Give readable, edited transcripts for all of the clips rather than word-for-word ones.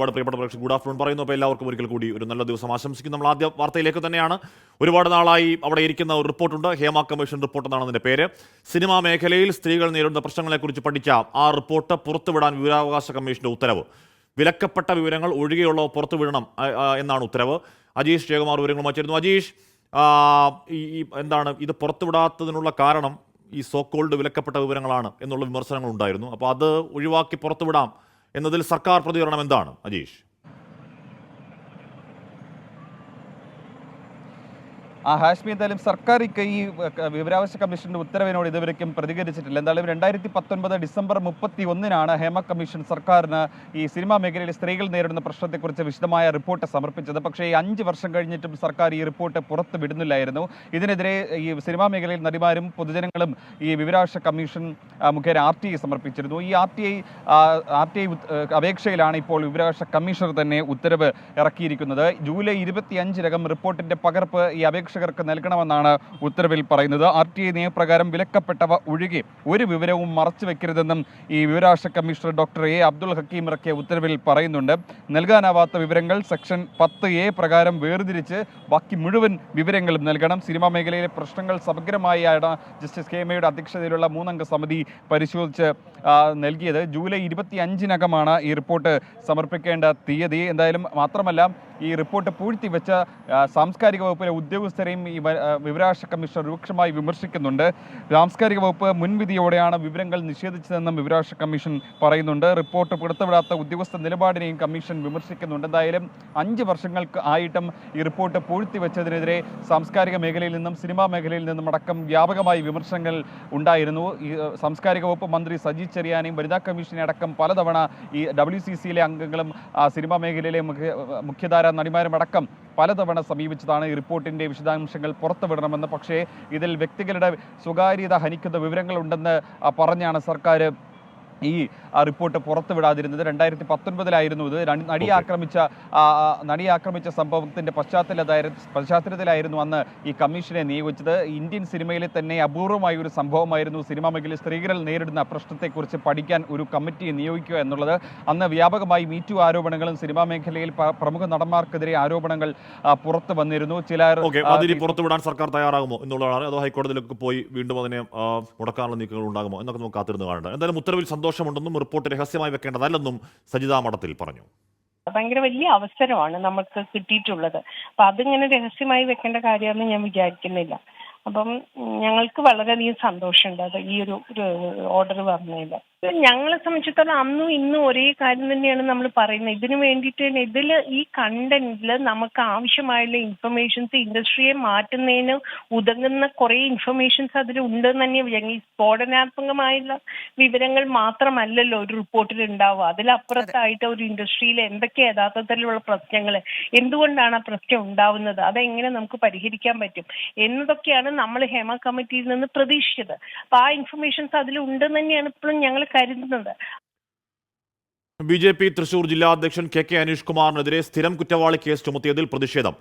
ഒരുപാട് പ്രിയപ്പെട്ട പ്രേക്ഷകർ ഗുഡ് ആഫ്റ്റർനൂൺ പറയുന്നു. അപ്പോൾ എല്ലാവർക്കും ഒരിക്കൽ കൂടി ഒരു നല്ല ദിവസം ആശംസിക്കും. നമ്മൾ ആദ്യ വാർത്തയിലേക്ക് തന്നെയാണ്. ഒരുപാട് നാളായി അവിടെ ഇരിക്കുന്ന ഒരു റിപ്പോർട്ടുണ്ട്, ഹേമ കമ്മീഷൻ റിപ്പോർട്ട് എന്നാണ് അതിൻ്റെ പേര്. സിനിമാ മേഖലയിൽ സ്ത്രീകൾ നേരിടുന്ന പ്രശ്നങ്ങളെക്കുറിച്ച് പഠിച്ച ആ റിപ്പോർട്ട് പുറത്തുവിടാൻ വിവരാവകാശ കമ്മീഷന്റെ ഉത്തരവ്. വിലക്കപ്പെട്ട വിവരങ്ങൾ ഒഴികെയുള്ളവ പുറത്തുവിടണം എന്നാണ് ഉത്തരവ്. അജീഷ് ജയകുമാർ വിവരങ്ങളുമായി ചേരുന്നു. അജീഷ്, എന്താണ് ഇത് പുറത്തുവിടാത്തതിനുള്ള കാരണം? ഈ സോ കോൾഡ് വിലക്കപ്പെട്ട വിവരങ്ങളാണ് എന്നുള്ള വിമർശനങ്ങൾ ഉണ്ടായിരുന്നു. അപ്പോൾ അത് ഒഴിവാക്കി പുറത്തുവിടാം എന്നതിൽ സർക്കാർ പ്രതികരണം എന്താണ് അജീഷ്? ഹാഷ്മി, എന്തായാലും സർക്കാർ ഈ വിവരാവകാശ കമ്മീഷന്റെ ഉത്തരവിനോട് ഇതുവരെയ്ക്കും പ്രതികരിച്ചിട്ടില്ല. എന്തായാലും 2019 ഡിസംബർ 31 ഹേമ കമ്മീഷൻ സർക്കാരിന് ഈ സിനിമാ മേഖലയിൽ സ്ത്രീകൾ നേരിടുന്ന പ്രശ്നത്തെക്കുറിച്ച് വിശദമായ റിപ്പോർട്ട് സമർപ്പിച്ചത്. പക്ഷേ 5 വർഷം കഴിഞ്ഞിട്ടും സർക്കാർ ഈ റിപ്പോർട്ട് പുറത്തു വിടുന്നില്ലായിരുന്നു. ഇതിനെതിരെ ഈ സിനിമാ മേഖലയിൽ നടിമാരും പൊതുജനങ്ങളും ഈ വിവരാവകാശ കമ്മീഷൻ മുഖേന RTI സമർപ്പിച്ചിരുന്നു. ഈ RTI അപേക്ഷയിലാണ് ഇപ്പോൾ വിവരാവകാശ കമ്മീഷണർ തന്നെ ഉത്തരവ് ഇറക്കിയിരിക്കുന്നത്. ജൂലൈ 25-നകം റിപ്പോർട്ടിന്റെ പകർപ്പ് ഈ അപേക്ഷകർക്ക് നൽകണമെന്നാണ് ഉത്തരവിൽ പറയുന്നത്. RTI നിയമപ്രകാരം വിലക്കപ്പെട്ടവ ഒഴികെ ഒരു വിവരവും മറച്ചു വെക്കരുതെന്നും ഈ വിവരാവകാശ commissioner doctor A. Abdul Hakeem ഇറക്കിയ ഉത്തരവിൽ പറയുന്നുണ്ട്. നൽകാനാവാത്ത വിവരങ്ങൾ സെക്ഷൻ 10A പ്രകാരം വേർതിരിച്ച് ബാക്കി മുഴുവൻ വിവരങ്ങളും നൽകണം. സിനിമാ മേഖലയിലെ പ്രശ്നങ്ങൾ സമഗ്രമായാണ് ജസ്റ്റിസ് ഹേമയുടെ അധ്യക്ഷതയിലുള്ള 3-അംഗ സമിതി പരിശോധിച്ച് നൽകിയത്. ജൂലൈ 25-നകമാണ് ഈ റിപ്പോർട്ട് സമർപ്പിക്കേണ്ട തീയതി. എന്തായാലും മാത്രമല്ല, ഈ റിപ്പോർട്ട് പൂഴ്ത്തിവെച്ച സാംസ്കാരിക വകുപ്പിലെ ഉദ്യോഗസ്ഥരെയും ഈ വിവരാവകാശ കമ്മീഷണർ രൂക്ഷമായി വിമർശിക്കുന്നുണ്ട്. സാംസ്കാരിക വകുപ്പ് മുൻവിധിയോടെയാണ് വിവരങ്ങൾ നിഷേധിച്ചതെന്നും വിവരാവകാശ കമ്മീഷൻ പറയുന്നുണ്ട്. റിപ്പോർട്ട് പുറത്തുവിടാത്ത ഉദ്യോഗസ്ഥ നിലപാടിനെയും കമ്മീഷൻ വിമർശിക്കുന്നുണ്ട്. എന്തായാലും 5 വർഷങ്ങൾക്ക് ആയിട്ടും ഈ റിപ്പോർട്ട് പൂഴ്ത്തിവെച്ചതിനെതിരെ സാംസ്കാരിക മേഖലയിൽ നിന്നും സിനിമാ മേഖലയിൽ നിന്നും അടക്കം വ്യാപകമായി വിമർശനങ്ങൾ ഉണ്ടായിരുന്നു. ഈ സാംസ്കാരിക വകുപ്പ് മന്ത്രി സജി ചെറിയാനെയും വനിതാ കമ്മീഷനെ അടക്കം പലതവണ ഈ WCCയിലെ അംഗങ്ങളും സിനിമാ മേഖലയിലെ മുഖ്യധാര നടിമാരും അടക്കം പലതവണ സമീപിച്ചതാണ് ഈ റിപ്പോർട്ടിന്റെ വിശദാംശങ്ങൾ പുറത്തുവിടണമെന്ന്. പക്ഷേ ഇതിൽ വ്യക്തികളുടെ സ്വകാര്യത ഹനിക്കുന്ന വിവരങ്ങളുണ്ടെന്ന് പറഞ്ഞാണ് സർക്കാർ ഈ റിപ്പോർട്ട് പുറത്തുവിടാതിരുന്നത്. 2019 ഇത്. നടിയെ ആക്രമിച്ച സംഭവത്തിന്റെ പശ്ചാത്തലത്തിലായിരുന്നു അന്ന് ഈ കമ്മീഷനെ നിയോഗിച്ചത്. ഇന്ത്യൻ സിനിമയിലെ തന്നെ അപൂർവമായ ഒരു സംഭവമായിരുന്നു സിനിമാ മേഖലയിൽ സ്ത്രീകൾ നേരിടുന്ന പ്രശ്നത്തെക്കുറിച്ച് പഠിക്കാൻ ഒരു കമ്മിറ്റിയെ നിയോഗിക്കുക എന്നുള്ളത്. അന്ന് വ്യാപകമായി മീറ്റു ആരോപണങ്ങളും സിനിമാ മേഖലയിൽ പ്രമുഖ നടന്മാർക്കെതിരെ ആരോപണങ്ങൾ പുറത്തു വന്നിരുന്നു. ചിലർ പുറത്തുവിടാൻ സർക്കാർ തയ്യാറാകുമോ എന്നുള്ളതാണ്. അതോ ഹൈക്കോടതിയിലേക്ക് പോയി വീണ്ടും അതിനെ മുടക്കാനുള്ള നീക്കങ്ങൾ ഉണ്ടാകുമോ എന്നൊക്കെ നമുക്ക് കാത്തിരുന്ന് കാണേണ്ടത്. എന്തായാലും ഉത്തരവിൽ സന്തോഷമുണ്ടെന്നും റിപ്പോർട്ട് രഹസ്യമായി വെക്കേണ്ടതല്ലെന്നും സജിതാ മഠത്തിൽ പറഞ്ഞു. ഭയങ്കര വലിയ അവസരമാണ് നമുക്ക് കിട്ടിയിട്ടുള്ളത്. അപ്പൊ അതിങ്ങനെ രഹസ്യമായി വെക്കേണ്ട കാര്യമെന്ന് ഞാൻ വിചാരിക്കുന്നില്ല. അപ്പം ഞങ്ങൾക്ക് വളരെയധികം സന്തോഷമുണ്ട് അത് ഈ ഒരു ഓർഡർ വന്നതിൽ. ഞങ്ങളെ സംബന്ധിച്ചിടത്തോളം അന്നും ഇന്നും ഒരേ കാര്യം തന്നെയാണ് നമ്മൾ പറയുന്നത്. ഇതിനു വേണ്ടിയിട്ട് ഇതിൽ ഈ കണ്ടന്റിൽ നമുക്ക് ആവശ്യമായുള്ള ഇൻഫർമേഷൻസ് ഇൻഡസ്ട്രിയെ മാറ്റുന്നതിന് ഉതകുന്ന കുറെ ഇൻഫർമേഷൻസ് അതിൽ ഉണ്ടെന്ന് തന്നെ ഈ സ്ഫോടനാത്മകമായുള്ള വിവരങ്ങൾ മാത്രമല്ലല്ലോ ഒരു റിപ്പോർട്ടിൽ ഉണ്ടാവുക. അതിലപ്പുറത്തായിട്ട് ഒരു ഇൻഡസ്ട്രിയിൽ എന്തൊക്കെ യഥാർത്ഥത്തിലുള്ള പ്രശ്നങ്ങൾ, എന്തുകൊണ്ടാണ് ആ പ്രശ്നം ഉണ്ടാവുന്നത്, അതെങ്ങനെ നമുക്ക് പരിഹരിക്കാൻ പറ്റും എന്നതൊക്കെയാണ് നമ്മൾ ഹേമ കമ്മിറ്റിയിൽ നിന്ന് പ്രതീക്ഷിച്ചത്. അപ്പൊ ആ ഇൻഫർമേഷൻസ് അതിൽ ഉണ്ടെന്ന് തന്നെയാണ് ഇപ്പോഴും ഞങ്ങൾ കരുതുന്നത്. BJP തൃശൂർ ജില്ലാ അധ്യക്ഷൻ KK അനീഷ് കുമാറിനെതിരെ സ്ഥിരം കുറ്റവാളി കേസ് ചുമത്തിയതിൽ പ്രതിഷേധം.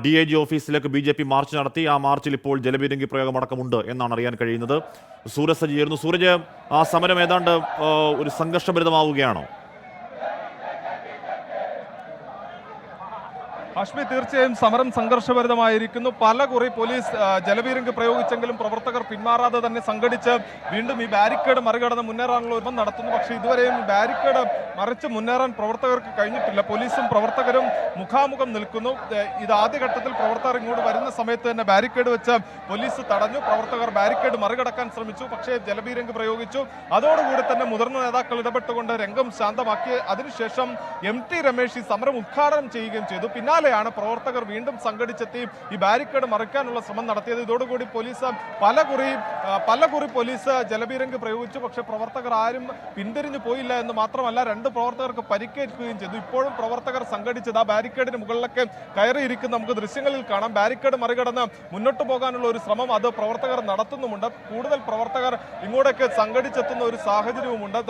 DIG ഓഫീസിലേക്ക് BJP മാർച്ച് നടത്തി. ആ മാർച്ചിൽ ഇപ്പോൾ ജലപീരങ്കി പ്രയോഗമടക്കമുണ്ട് എന്നാണ് അറിയാൻ കഴിയുന്നത്. സൂരജ് സജ്ജീകരണം. സൂരജ്, ആ സമരം ഏതാണ്ട് ഒരു സംഘർഷഭരിതമാവുകയാണോ? ഹാഷ്മി, തീർച്ചയായും സമരം സംഘർഷഭരിതമായിരിക്കുന്നു. പലകുറി പോലീസ് ജലപീരങ്കി പ്രയോഗിച്ചെങ്കിലും പ്രവർത്തകർ പിന്മാറാതെ തന്നെ സംഘടിച്ച് വീണ്ടും ഈ ബാരിക്കേഡ് മറികടന്ന് മുന്നേറാനുള്ള ഒരുമം നടത്തുന്നു. പക്ഷേ ഇതുവരെയും ബാരിക്കേഡ് മറിച്ച് മുന്നേറാൻ പ്രവർത്തകർക്ക് കഴിഞ്ഞിട്ടില്ല. പോലീസും പ്രവർത്തകരും മുഖാമുഖം നിൽക്കുന്നു. ഇത് ആദ്യഘട്ടത്തിൽ പ്രവർത്തകർ ഇങ്ങോട്ട് വരുന്ന സമയത്ത് തന്നെ ബാരിക്കേഡ് വെച്ച് പോലീസ് തടഞ്ഞു. പ്രവർത്തകർ ബാരിക്കേഡ് മറികടക്കാൻ ശ്രമിച്ചു, പക്ഷേ ജലപീരങ്കി പ്രയോഗിച്ചു. അതോടുകൂടി തന്നെ മുതിർന്ന നേതാക്കൾ ഇടപെട്ടുകൊണ്ട് രംഗം ശാന്തമാക്കി. അതിനുശേഷം MT രമേശ് ഈ സമരം ഉദ്ഘാടനം ചെയ്യുകയും ചെയ്തു. പിന്നാലെയാണ് പ്രവർത്തകർ വീണ്ടും സംഘടിച്ചെത്തി ഈ ബാരിക്കേഡ് മറിക്കാനുള്ള ശ്രമം നടത്തിയത്. ഇതോടുകൂടി പോലീസ് പലകുറി പോലീസ് ജലപീരങ്കി പ്രയോഗിച്ചു. പക്ഷേ പ്രവർത്തകർ ആരും പിന്തിരിഞ്ഞു പോയില്ല എന്ന് മാത്രമല്ല, 2 പ്രവർത്തകർക്ക് പരിക്കേൽക്കുകയും ചെയ്തു. ഇപ്പോഴും പ്രവർത്തകർ സംഘടിച്ചത് ആ ബാരിക്കേഡിന് മുകളിലൊക്കെ കയറിയിരിക്കുന്ന നമുക്ക് ദൃശ്യങ്ങളിൽ കാണാം. ബാരിക്കേഡ് മറികടന്ന് മുന്നോട്ട് പോകാനുള്ള ഒരു ശ്രമം അത് പ്രവർത്തകർ നടത്തുന്നുമുണ്ട്. കൂടുതൽ പ്രവർത്തകർ ഇങ്ങോട്ടേക്ക് സംഘടിച്ചെത്തുന്ന ഒരു സാഹചര്യവുമുണ്ട്.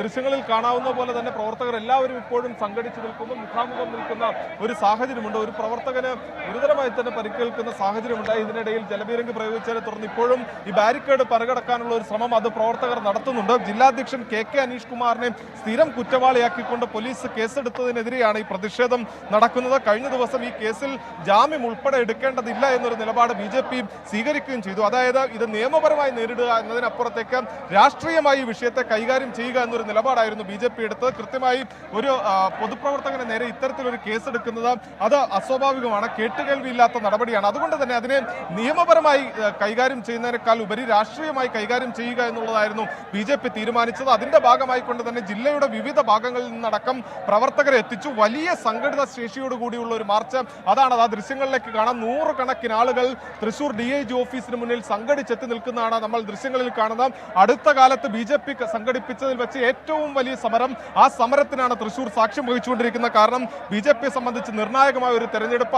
ദൃശ്യങ്ങളിൽ കാണാവുന്ന പോലെ തന്നെ പ്രവർത്തകർ എല്ലാവരും ഇപ്പോഴും സംഘടിച്ചു നിൽക്കുന്നു. മുഖാമുഖം നിൽക്കുന്ന ഒരു സാഹചര്യമുണ്ട്. ഒരു പ്രവർത്തകന് ഗുരുതരമായി തന്നെ പരിക്കേൽക്കുന്ന സാഹചര്യമുണ്ടായി. ഇതിനിടയിൽ ജലപീരങ്കി പ്രയോഗിച്ചതിനെ തുടർന്ന് ഇപ്പോഴും ഈ ബാരിക്കേഡ് മറികടക്കാനുള്ള ഒരു ശ്രമം അത് പ്രവർത്തകർ നടത്തുന്നുണ്ട്. ജില്ലാധ്യക്ഷൻ കെ അനീഷ് കുമാറിനെ സ്ഥിരം കുറ്റവാളിയാക്കിക്കൊണ്ട് പോലീസ് കേസെടുത്തതിനെതിരെയാണ് ഈ പ്രതിഷേധം നടക്കുന്നത്. കഴിഞ്ഞ ദിവസം ഈ കേസിൽ ജാമ്യം ഉൾപ്പെടെ എടുക്കേണ്ടതില്ല എന്നൊരു നിലപാട് BJP സ്വീകരിക്കുകയും ചെയ്തു. അതായത് ഇത് നിയമപരമായി നേരിടുക എന്നതിനപ്പുറത്തേക്ക് രാഷ്ട്രീയമായി ഈ വിഷയത്തെ കൈകാര്യം ചെയ്യുക എന്നൊരു നിലപാടായിരുന്നു BJP എടുത്തത്. കൃത്യമായി ഒരു പൊതുപ്രവർത്തകന് നേരെ ഇത്തരത്തിലൊരു കേസെടുക്കുന്നത് അത് അസ്വാഭാവികമാണ്, കേട്ടുകേൾവിയില്ലാത്ത നടപടിയാണ്. അതുകൊണ്ട് തന്നെ അതിനെ നിയമപരമായി കൈകാര്യം ചെയ്യുന്നതിനേക്കാൾ ഉപരി രാഷ്ട്രീയമായി കൈകാര്യം ചെയ്യുക എന്നുള്ളതായിരുന്നു BJP തീരുമാനിച്ചത്. അതിന്റെ ഭാഗമായി കൊണ്ട് തന്നെ ജില്ലയുടെ വിവിധ ഭാഗങ്ങളിൽ നിന്നടക്കം പ്രവർത്തകരെ എത്തിച്ചു. വലിയ സംഘടിത ശേഷിയോടുകൂടിയുള്ള ഒരു മാർച്ച്, അതാണ് ആ ദൃശ്യങ്ങളിലേക്ക് കാണാം. നൂറുകണക്കിന് ആളുകൾ തൃശൂർ DIG ഓഫീസിന് മുന്നിൽ സംഘടിച്ചെത്തി നിൽക്കുന്നതാണ് നമ്മൾ ദൃശ്യങ്ങളിൽ കാണുന്നത്. അടുത്ത കാലത്ത് BJP സംഘടിപ്പിച്ചതിൽ വെച്ച് ഏറ്റവും വലിയ സമരം, ആ സമരത്തിനാണ് തൃശൂർ സാക്ഷ്യം വഹിച്ചുകൊണ്ടിരിക്കുന്നത്. കാരണം BJP സംബന്ധിച്ച് നിർണായകമായ ഒരു തെരഞ്ഞെടുപ്പ്,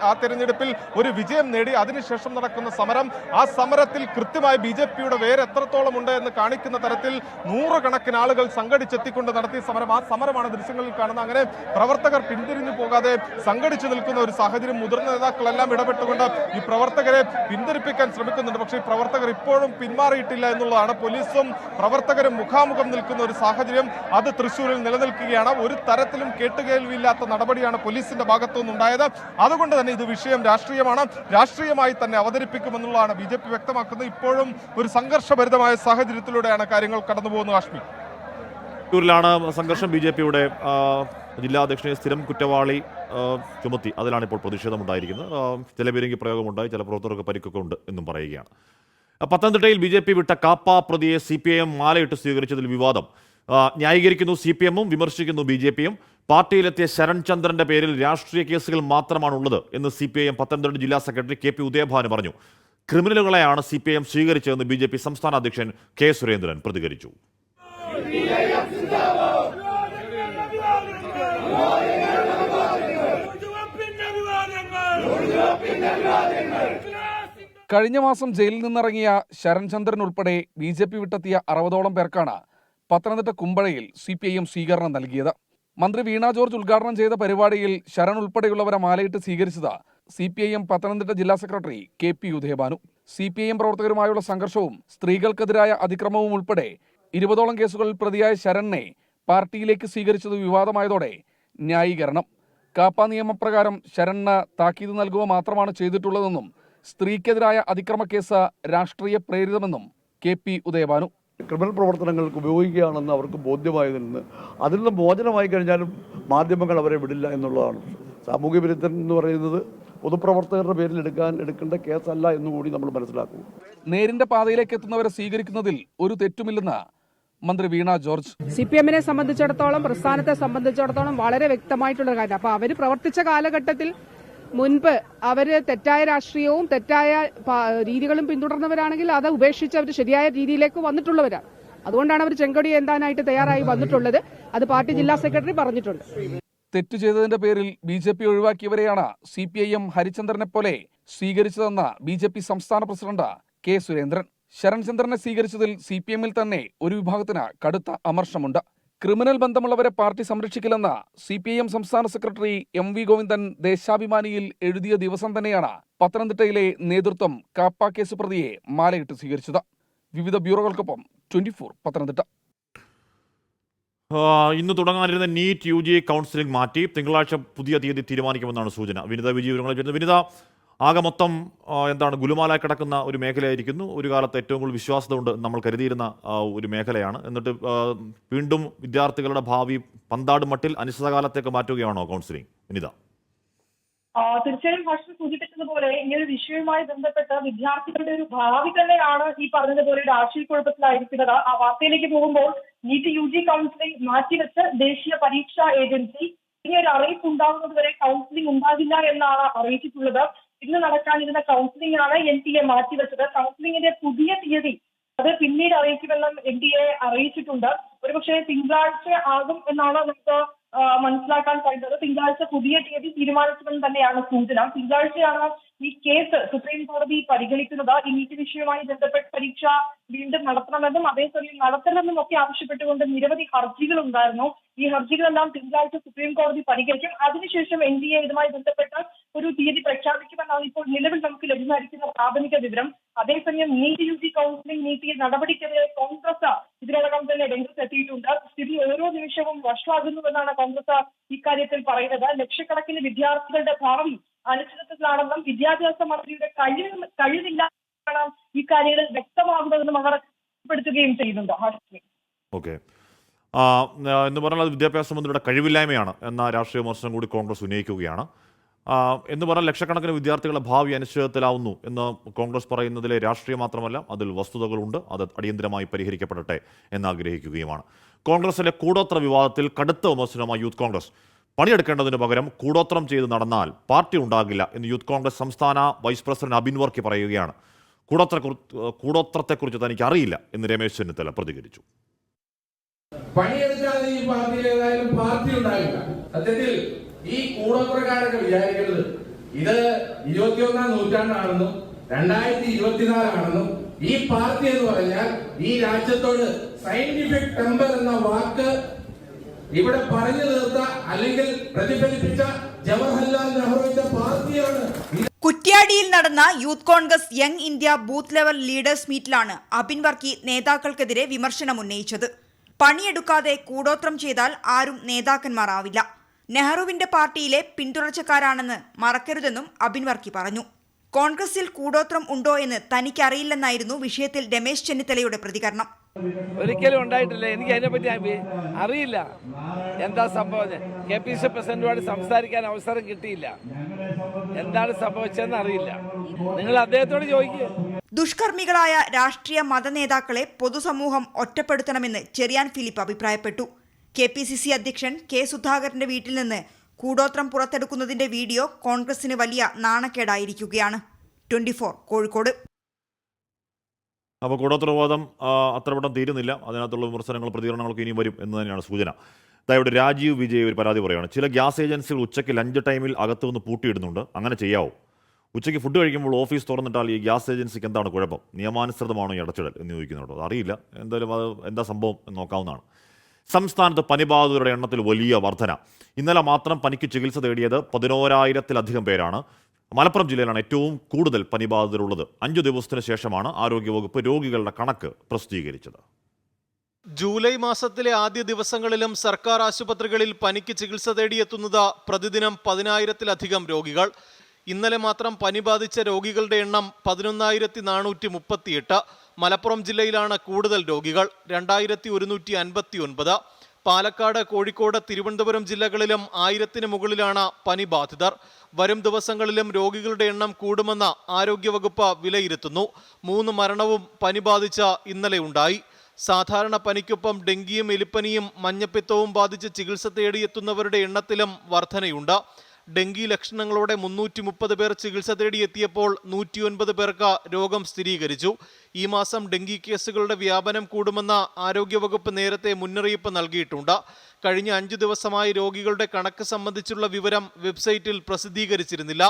ആ തെരഞ്ഞെടുപ്പിൽ ഒരു വിജയം നേടി അതിനുശേഷം നടക്കുന്ന സമരം, ആ സമരത്തിൽ കൃത്യമായി BJPയുടെ വേര് എത്രത്തോളം ഉണ്ട് എന്ന് കാണിക്കുന്ന തരത്തിൽ നൂറുകണക്കിന് ആളുകൾ സംഘടിച്ചെത്തിക്കൊണ്ട് നടത്തിയ സമരം, ആ സമരമാണ് ദൃശ്യങ്ങളിൽ കാണുന്നത്. അങ്ങനെ പ്രവർത്തകർ പിന്തിരിഞ്ഞു പോകാതെ സംഘടിച്ചു നിൽക്കുന്ന ഒരു സാഹചര്യം. മുതിർന്ന നേതാക്കളെല്ലാം ഇടപെട്ടുകൊണ്ട് ഈ പ്രവർത്തകരെ പിന്തിരിപ്പിക്കാൻ ശ്രമിക്കുന്നുണ്ട്. പക്ഷേ ഈ പ്രവർത്തകർ ഇപ്പോഴും പിന്മാറിയിട്ടില്ല എന്നുള്ളതാണ്. പോലീസും പ്രവർത്തകരും മുഖാമുഖം നിൽക്കുന്ന ഒരു സാഹചര്യം അത് തൃശ്ശൂരിൽ നിലനിൽക്കുകയാണ്. ഒരു തരത്തിലും കേട്ടുകേൾവിയില്ലാത്ത നടപടിയാണ് പോലീസിന്റെ ഭാഗത്തുനിന്നുണ്ടായത്. അതുകൊണ്ട് തന്നെ ഇത് വിഷയം രാഷ്ട്രീയമാണ്, രാഷ്ട്രീയമായി തന്നെ അവതരിപ്പിക്കുമെന്നുള്ളതാണ് BJP വ്യക്തമാക്കുന്നത്. ഇപ്പോഴും ഒരു സംഘർഷഭരിതമായ സാഹചര്യത്തിലൂടെയാണ് കാര്യങ്ങൾ കടന്നുപോകുന്നത്. കാശ്മീർ ൂരിലാണ് സംഘർഷം. BJPയുടെ ജില്ലാ അധ്യക്ഷനെ സ്ഥിരം കുറ്റവാളി ചുമത്തി, അതിലാണ് ഇപ്പോൾ പ്രതിഷേധമുണ്ടായിരിക്കുന്നത്. ജലപീരങ്കി പ്രയോഗമുണ്ടായി, ചില പ്രവർത്തകർക്ക് പരിക്കൊക്കെ ഉണ്ട് എന്നും പറയുകയാണ്. പത്തനംതിട്ടയിൽ BJP വിട്ട കാപ്പ പ്രതിയെ CPIM മാലയിട്ട് സ്വീകരിച്ചതിൽ വിവാദം. ന്യായീകരിക്കുന്നു CPM-ഉം വിമർശിക്കുന്നു BJP-യും. പാർട്ടിയിലെത്തിയ ശരൺ ചന്ദ്രന്റെ പേരിൽ രാഷ്ട്രീയ കേസുകൾ മാത്രമാണുള്ളത് എന്ന് CPIM പത്തനംതിട്ട ജില്ലാ സെക്രട്ടറി KP ഉദയഭാനു പറഞ്ഞു. ക്രിമിനലുകളെയാണ് CPIM സ്വീകരിച്ചതെന്ന് BJP സംസ്ഥാന അധ്യക്ഷൻ K സുരേന്ദ്രൻ പ്രതികരിച്ചു. കഴിഞ്ഞ മാസം ജയിലിൽ നിന്നിറങ്ങിയ ശരൺ ചന്ദ്രൻ ഉൾപ്പെടെ BJP വിട്ടെത്തിയ 60ഓളം പേർക്കാണ് പത്തനംതിട്ട കുമ്പഴയിൽ CPIM സ്വീകരണം നൽകിയത്. മന്ത്രി വീണ ജോർജ് ഉദ്ഘാടനം ചെയ്ത പരിപാടിയിൽ ശരൺ ഉൾപ്പെടെയുള്ളവരെ മാലയിട്ട് സ്വീകരിച്ചത് CPIM പത്തനംതിട്ട ജില്ലാ സെക്രട്ടറി KP ഉദയഭാനു. CPIM പ്രവർത്തകരുമായുള്ള സംഘർഷവും സ്ത്രീകൾക്കെതിരായ അതിക്രമവും ഉൾപ്പെടെ 20ഓളം കേസുകളിൽ പ്രതിയായ ശരണിനെ പാർട്ടിയിലേക്ക് സ്വീകരിച്ചത് വിവാദമായതോടെ ന്യായീകരണം. കാപ്പ നിയമപ്രകാരം ശരണിന് താക്കീത് നൽകുക മാത്രമാണ് ചെയ്തിട്ടുള്ളതെന്നും സ്ത്രീക്കെതിരായ അതിക്രമ കേസ് രാഷ്ട്രീയ പ്രേരിതമെന്നും KP ഉദയഭാനു. ക്രിമിനൽ പ്രവർത്തനങ്ങൾക്ക് ഉപയോഗിക്കുകയാണെന്ന് അവർക്ക് ബോധ്യമായതിൽ നിന്ന് അതിൽ നിന്ന് മോചനമായി കഴിഞ്ഞാലും മാധ്യമങ്ങൾ അവരെ വിടില്ല എന്നുള്ളതാണ്. സാമൂഹ്യ വിരുദ്ധൻ എന്ന് പറയുന്നത് പൊതുപ്രവർത്തകരുടെ പേരിൽ എടുക്കേണ്ട കേസല്ല എന്നുകൂടി നമ്മൾ മനസ്സിലാക്കുക. നേരിന്റെ പാതയിലേക്ക് എത്തുന്നവരെ സ്വീകരിക്കുന്നതിൽ ഒരു തെറ്റുമില്ലെന്ന് മന്ത്രി വീണ ജോർജ്. CPM-നെ സംബന്ധിച്ചിടത്തോളം, പ്രസ്ഥാനത്തെ സംബന്ധിച്ചിടത്തോളം വളരെ വ്യക്തമായിട്ടുള്ള കാര്യം. അപ്പൊ അവര് പ്രവർത്തിച്ച കാലഘട്ടത്തിൽ മുൻപ് അവര് തെറ്റായ രാഷ്ട്രീയവും തെറ്റായ രീതികളും പിന്തുടർന്നവരാണെങ്കിൽ അത് ഉപേക്ഷിച്ച് അവർ ശരിയായ രീതിയിലേക്ക് വന്നിട്ടുള്ളവരാണ്. അതുകൊണ്ടാണ് അവർ ചെങ്കൊടി ഏന്താനായിട്ട് തയ്യാറായി വന്നിട്ടുള്ളത്. അത് പാർട്ടി ജില്ലാ സെക്രട്ടറി പറഞ്ഞിട്ടുണ്ട്. തെറ്റു ചെയ്തതിന്റെ പേരിൽ BJP ഒഴിവാക്കിയവരെയാണ് CPIM ഹരിചന്ദ്രനെ പോലെ സ്വീകരിച്ചതെന്ന് BJP സംസ്ഥാന പ്രസിഡന്റ് K സുരേന്ദ്രൻ. ശരൺ ചന്ദ്രനെ സ്വീകരിച്ചതിൽ CPM-ൽ തന്നെ ഒരു വിഭാഗത്തിന് കടുത്ത അമർഷമുണ്ട്. ക്രിമിനൽ ബന്ധമുള്ളവരെ പാർട്ടി സംരക്ഷിക്കില്ലെന്ന് CPIM സംസ്ഥാന സെക്രട്ടറി MV ഗോവിന്ദൻ ദേശാഭിമാനിയിൽ എഴുതിയ ദിവസം തന്നെയാണ് പത്തനംതിട്ടയിലെ നേതൃത്വം കാപ്പ കേസ് പ്രതിയെ മാലയിട്ട് സ്വീകരിച്ചത്. വിവിധ ബ്യൂറോകൾക്കൊപ്പം 24 പത്തനംതിട്ട. ഇന്ന് തുടങ്ങാനിരുന്ന NEET UG കൗൺസിലിംഗ് മാറ്റി തിങ്കളാഴ്ച പുതിയ തീയതി തീരുമാനിക്കുമെന്നാണ് സൂചന. വിനിത വിജയ് വിവരങ്ങൾ ചേരുന്നത്. വിനിത, ആകെ മൊത്തം എന്താണ് ഗുലുമാലായി കിടക്കുന്ന ഒരു മേഖലയായിരിക്കുന്നു. ഒരു കാലത്ത് ഏറ്റവും കൂടുതൽ വിശ്വാസ്യത കൊണ്ട് നമ്മൾ കരുതിയിരുന്ന ഒരു മേഖലയാണ്. എന്നിട്ട് വീണ്ടും വിദ്യാർത്ഥികളുടെ ഭാവി പന്താടും മട്ടിൽ അനിശ്ചിതകാലത്തേക്ക് മാറ്റുകയാണോ കൗൺസിലിംഗ്? വിനിത. തീർച്ചയായും ഭാഷ സൂചിപ്പിച്ചതുപോലെ ഈ ഒരു വിഷയവുമായി ബന്ധപ്പെട്ട് വിദ്യാർത്ഥികളുടെ ഒരു ഭാവി തന്നെയാണ് ഈ പറഞ്ഞതുപോലെ ഒരു ആശയക്കുഴപ്പത്തിലായിരിക്കുന്നത്. ആ വാർത്തയിലേക്ക് പോകുമ്പോൾ NEET UG കൗൺസിലിംഗ് മാറ്റിവെച്ച് ദേശീയ പരീക്ഷാ ഏജൻസി ഇനി ഒരു അറിയിപ്പ് ഉണ്ടാകുന്നതുവരെ കൗൺസിലിംഗ് ഉണ്ടാകില്ല എന്നാണ് അറിയിച്ചിട്ടുള്ളത്. ഇന്ന് നടക്കാനിരുന്ന കൗൺസിലിംഗ് ആണ് NTA മാറ്റിവെച്ചത്. കൗൺസിലിംഗിന്റെ പുതിയ തീയതി അത് പിന്നീട് അറിയിക്കുമെന്നും NTA അറിയിച്ചിട്ടുണ്ട്. ഒരുപക്ഷെ തിങ്കളാഴ്ച ആകും എന്നാണ് നമുക്ക് മനസ്സിലാക്കാൻ കഴിയുന്നത്. തിങ്കളാഴ്ച പുതിയ തീയതി തീരുമാനിക്കുമെന്ന് തന്നെയാണ് സൂചന. തിങ്കളാഴ്ചയാണ് ഈ കേസ് സുപ്രീം കോടതി പരിഗണിക്കുന്നത് ഈ നീറ്റ് വിഷയവുമായി ബന്ധപ്പെട്ട് പരീക്ഷ വീണ്ടും നടത്തണമെന്നും അതേസമയം നടത്തണമെന്നും ഒക്കെ ആവശ്യപ്പെട്ടുകൊണ്ട് നിരവധി ഹർജികൾ ഉണ്ടായിരുന്നു. ഈ ഹർജികളെല്ലാം തിങ്കളാഴ്ച സുപ്രീം കോടതി പരിഗണിക്കും. അതിനുശേഷം NDA ഇതുമായി ബന്ധപ്പെട്ട ഒരു തീയതി പ്രഖ്യാപിക്കുമെന്നാണ് ഇപ്പോൾ നിലവിൽ നമുക്ക് ലഭ്യമായിരിക്കുന്ന പ്രാഥമിക വിവരം. അതേസമയം നീറ്റ് UG കൗൺസിലിംഗ് നീട്ടിയ നടപടിക്കെതിരെ കോൺഗ്രസ് ഇതിനോടകം തന്നെ രംഗത്തെത്തിയിട്ടുണ്ട്. സ്ഥിതി ഓരോ നിമിഷവും വഷളാകുന്നുവെന്നാണ് കോൺഗ്രസ് ഇക്കാര്യത്തിൽ പറയുന്നത്. ലക്ഷക്കണക്കിന് വിദ്യാർത്ഥികളുടെ ഭാവി അനിശ്ചിതത്വത്തിലാണെന്നും വിദ്യാഭ്യാസ മന്ത്രിയുടെ കഴിവില്ല ഈ കാര്യങ്ങളിൽ വ്യക്തമാകുന്നതെന്നും അവർ ഉൾപ്പെടുത്തുകയും ചെയ്യുന്നുണ്ട്. ഓക്കെ, എന്ന് പറഞ്ഞാൽ വിദ്യാഭ്യാസ മന്ത്രിയുടെ കഴിവില്ലായ്മയാണ് എന്ന രാഷ്ട്രീയ വിമർശനം കൂടി കോൺഗ്രസ് ഉന്നയിക്കുകയാണ്. എന്ന് പറഞ്ഞാൽ ലക്ഷക്കണക്കിന് വിദ്യാർത്ഥികളുടെ ഭാവി അനിശ്ചിതത്വത്തിലാവുന്നു എന്ന് കോൺഗ്രസ് പറയുന്നതിലെ രാഷ്ട്രീയം മാത്രമല്ല, അതിൽ വസ്തുതകളുണ്ട്. അത് അടിയന്തരമായി പരിഹരിക്കപ്പെടട്ടെ എന്നാഗ്രഹിക്കുകയുമാണ്. കോൺഗ്രസിലെ കൂടോത്ര വിവാദത്തിൽ കടുത്ത വിമർശനമായി യൂത്ത് കോൺഗ്രസ്. പണിയെടുക്കേണ്ടതിന് പകരം കൂടോത്രം ചെയ്ത് നടന്നാൽ പാർട്ടി ഉണ്ടാകില്ല എന്ന് യൂത്ത് കോൺഗ്രസ് സംസ്ഥാന വൈസ് പ്രസിഡന്റ് അബിൻ വർക്കി പറയുകയാണ്. കൂടോത്രത്തെക്കുറിച്ച് തനിക്ക് അറിയില്ല എന്ന് രമേശ് ചെന്നിത്തല പ്രതികരിച്ചു. പണിയെടുക്കാതെ ഈ പാർട്ടിയിൽ ഏതായാലും പാർട്ടി ഉണ്ടാകില്ല. സത്യത്തിൽ ഈ കൂടോത്രക്കാരൊക്കെ വിചാരിക്കുന്നത് ഇത് 21-ാം നൂറ്റാണ്ടാണെന്നും 2024 ഈ പാർട്ടി എന്ന് പറഞ്ഞാൽ ഈ രാജ്യത്തോട് സയന്റിഫിക് ടെമ്പർ എന്ന വാക്ക് ഇവിടെ പറഞ്ഞു തീർത്ത അല്ലെങ്കിൽ പ്രതിഫലിപ്പിച്ച ജവഹർലാൽ നെഹ്റുവിന്റെ പാർട്ടിയാണ്. കുറ്റ്യാടിയിൽ നടന്ന youth congress young India booth level leaders മീറ്റിലാണ് അബിൻ വർക്കി നേതാക്കൾക്കെതിരെ വിമർശനം ഉന്നയിച്ചത്. പണിയെടുക്കാതെ കൂടോത്രം ചെയ്താൽ ആരും നേതാക്കന്മാരാവില്ല. നെഹ്റുവിന്റെ പാർട്ടിയിലെ പിന്തുടർച്ചക്കാരാണെന്ന് മറക്കരുതെന്നും അബിൻ വർക്കി പറഞ്ഞു. കോൺഗ്രസിൽ കൂടോത്രം ഉണ്ടോ എന്ന് തനിക്കറിയില്ലെന്നായിരുന്നു വിഷയത്തിൽ രമേശ് ചെന്നിത്തലയുടെ പ്രതികരണം. ഒരിക്കലും ഉണ്ടായിട്ടില്ല. എനിക്ക് അതിനെപ്പറ്റി അറിയില്ല. എന്താ സംഭവം? KPC പ്രസിഡന്റുമായിട്ട് സംസാരിക്കാൻ അവസരം കിട്ടിയില്ല. എന്താണ് സംഭവിച്ചതെന്ന് അറിയില്ല. നിങ്ങൾ അദ്ദേഹത്തോട് ചോദിക്കുക. ദുഷ്കർമ്മികളായ രാഷ്ട്രീയ മത നേതാക്കളെ പൊതുസമൂഹം ഒറ്റപ്പെടുത്തണമെന്ന് ചെറിയാൻ ഫിലിപ്പ് അഭിപ്രായപ്പെട്ടു. KPCC അധ്യക്ഷൻ K സുധാകരന്റെ വീട്ടിൽ നിന്ന് കൂടോത്രം പുറത്തെടുക്കുന്നതിന്റെ വീഡിയോ കോൺഗ്രസിന് വലിയ നാണക്കേടായിരിക്കുകയാണ്. 24 കോഴിക്കോട്. അപ്പോൾ കൂടോത്ര വിവാദം അത്രവട്ടം തീരുന്നില്ല. അതിനകത്തുള്ള വിമർശനങ്ങളും പ്രതികരണങ്ങളൊക്കെ ഇനിയും വരും എന്ന് തന്നെയാണ് സൂചന. അതായത് രാജീവ് വിജയ് ഒരു പരാതി പറയുകയാണ്. ചില ഗ്യാസ് ഏജൻസികൾ ഉച്ചയ്ക്ക് ലഞ്ച് ടൈമിൽ അകത്തു നിന്ന് പൂട്ടിയിടുന്നുണ്ട്. അങ്ങനെ ചെയ്യാവോ? ഉച്ചയ്ക്ക് ഫുഡ് കഴിക്കുമ്പോൾ ഓഫീസ് തുറന്നിട്ടാൽ ഈ ഗ്യാസ് ഏജൻസിക്ക് എന്താണ് കുഴപ്പം? നിയമാനുസൃതമാണോ ഈ അടച്ചിടൽ എന്ന് ചോദിക്കുന്നുണ്ടോ? അതറിയില്ല. എന്തായാലും അത് എന്താ സംഭവം എന്ന് നോക്കാവുന്നതാണ്. സംസ്ഥാനത്ത് പനിബാധിതരുടെ എണ്ണത്തിൽ വലിയ വർധന. ഇന്നലെ മാത്രം പനിക്ക് ചികിത്സ തേടിയത് 11,000-ലധികം പേരാണ്. മലപ്പുറം ജില്ലയിലാണ് ഏറ്റവും കൂടുതൽ പനിബാധിതരുള്ളത്. 5 ദിവസത്തിന് ശേഷമാണ് ആരോഗ്യവകുപ്പ് രോഗികളുടെ കണക്ക് പ്രസിദ്ധീകരിച്ചത്. ജൂലൈ മാസത്തിലെ ആദ്യ ദിവസങ്ങളിലും സർക്കാർ ആശുപത്രികളിൽ പനിക്ക് ചികിത്സ തേടിയെത്തുന്നത് പ്രതിദിനം 10,000-ലധികം രോഗികൾ. ഇന്നലെ മാത്രം പനി ബാധിച്ച രോഗികളുടെ എണ്ണം 11,438. മലപ്പുറം ജില്ലയിലാണ് കൂടുതൽ രോഗികൾ, 2,159. പാലക്കാട്, കോഴിക്കോട്, തിരുവനന്തപുരം ജില്ലകളിലും 1000-ന് മുകളിലാണ് പനി ബാധിതർ. വരും ദിവസങ്ങളിലും രോഗികളുടെ എണ്ണം കൂടുമെന്ന് ആരോഗ്യവകുപ്പ് വിലയിരുത്തുന്നു. 3 മരണവും പനി ബാധിച്ച ഇന്നലെ ഉണ്ടായി. സാധാരണ പനിക്കൊപ്പം ഡെങ്കിയും എലിപ്പനിയും മഞ്ഞപ്പിത്തവും ബാധിച്ച് ചികിത്സ തേടിയെത്തുന്നവരുടെ എണ്ണത്തിലും വർധനയുണ്ട്. ഡെങ്കി ലക്ഷണങ്ങളോടെ 330 പേർ ചികിത്സ തേടിയെത്തിയപ്പോൾ 109 പേർക്ക് രോഗം സ്ഥിരീകരിച്ചു. ഈ മാസം ഡെങ്കി കേസുകളുടെ വ്യാപനം കൂടുമെന്ന് ആരോഗ്യവകുപ്പ് നേരത്തെ മുന്നറിയിപ്പ് നൽകിയിട്ടുണ്ട്. കഴിഞ്ഞ 5 ദിവസമായി രോഗികളുടെ കണക്ക് സംബന്ധിച്ചുള്ള വിവരം വെബ്സൈറ്റിൽ പ്രസിദ്ധീകരിച്ചിരുന്നില്ല.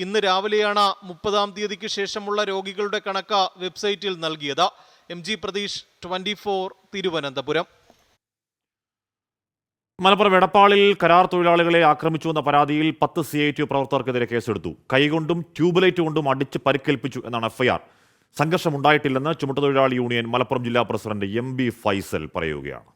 ഇന്ന് രാവിലെയാണ് 30-ാം തീയതിക്ക് ശേഷമുള്ള രോഗികളുടെ കണക്ക് വെബ്സൈറ്റിൽ നൽകിയത്. MG പ്രതീഷ്, 24 തിരുവനന്തപുരം. മലപ്പുറം എടപ്പാളിൽ കരാർ തൊഴിലാളികളെ ആക്രമിച്ചുവെന്ന പരാതിയിൽ 10 CITU പ്രവർത്തകർക്കെതിരെ കേസെടുത്തു. കൈകൊണ്ടും ട്യൂബ്ലൈറ്റ് കൊണ്ടും അടിച്ച് പരിക്കേൽപ്പിച്ചു എന്നാണ് FIR. സംഘർഷമുണ്ടായിട്ടില്ലെന്ന് ചുമട്ടുതൊഴിലാളി യൂണിയൻ മലപ്പുറം ജില്ലാ പ്രസിഡന്റ് MB ഫൈസൽ പറയുകയാണ്.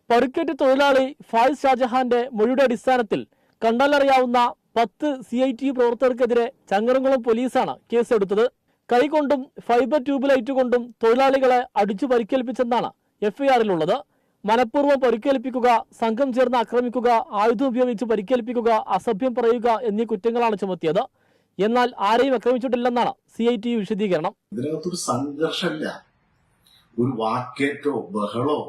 പരിക്കേറ്റ തൊഴിലാളി ഫായിസ് ഷാജഹാന്റെ മൊഴിയുടെ അടിസ്ഥാനത്തിൽ കണ്ടാലറിയാവുന്ന 10 CITU പ്രവർത്തകർക്കെതിരെ ചങ്ങരംകുളം പോലീസാണ് കേസെടുത്തത്. കൈകൊണ്ടും ഫൈബർ ട്യൂബ്ലൈറ്റ് കൊണ്ടും തൊഴിലാളികളെ അടിച്ചു പരിക്കേൽപ്പിച്ചെന്നാണ് FIR-ലുള്ളത്. മനഃപൂർവ്വം പരിക്കേൽപ്പിക്കുക, സംഘം ചേർന്ന് ആക്രമിക്കുക, ആയുധം ഉപയോഗിച്ച് പരിക്കേൽപ്പിക്കുക, അസഭ്യം പറയുക എന്നീ കുറ്റങ്ങളാണ് ചുമത്തിയത്. എന്നാൽ ആരെയും ആക്രമിച്ചിട്ടില്ലെന്നാണ് CITU വിശദീകരണം. ഇതിനകത്തൊരു സംഘർഷമില്ല. ഒരു വാക്കേറ്റോ ബഹളോ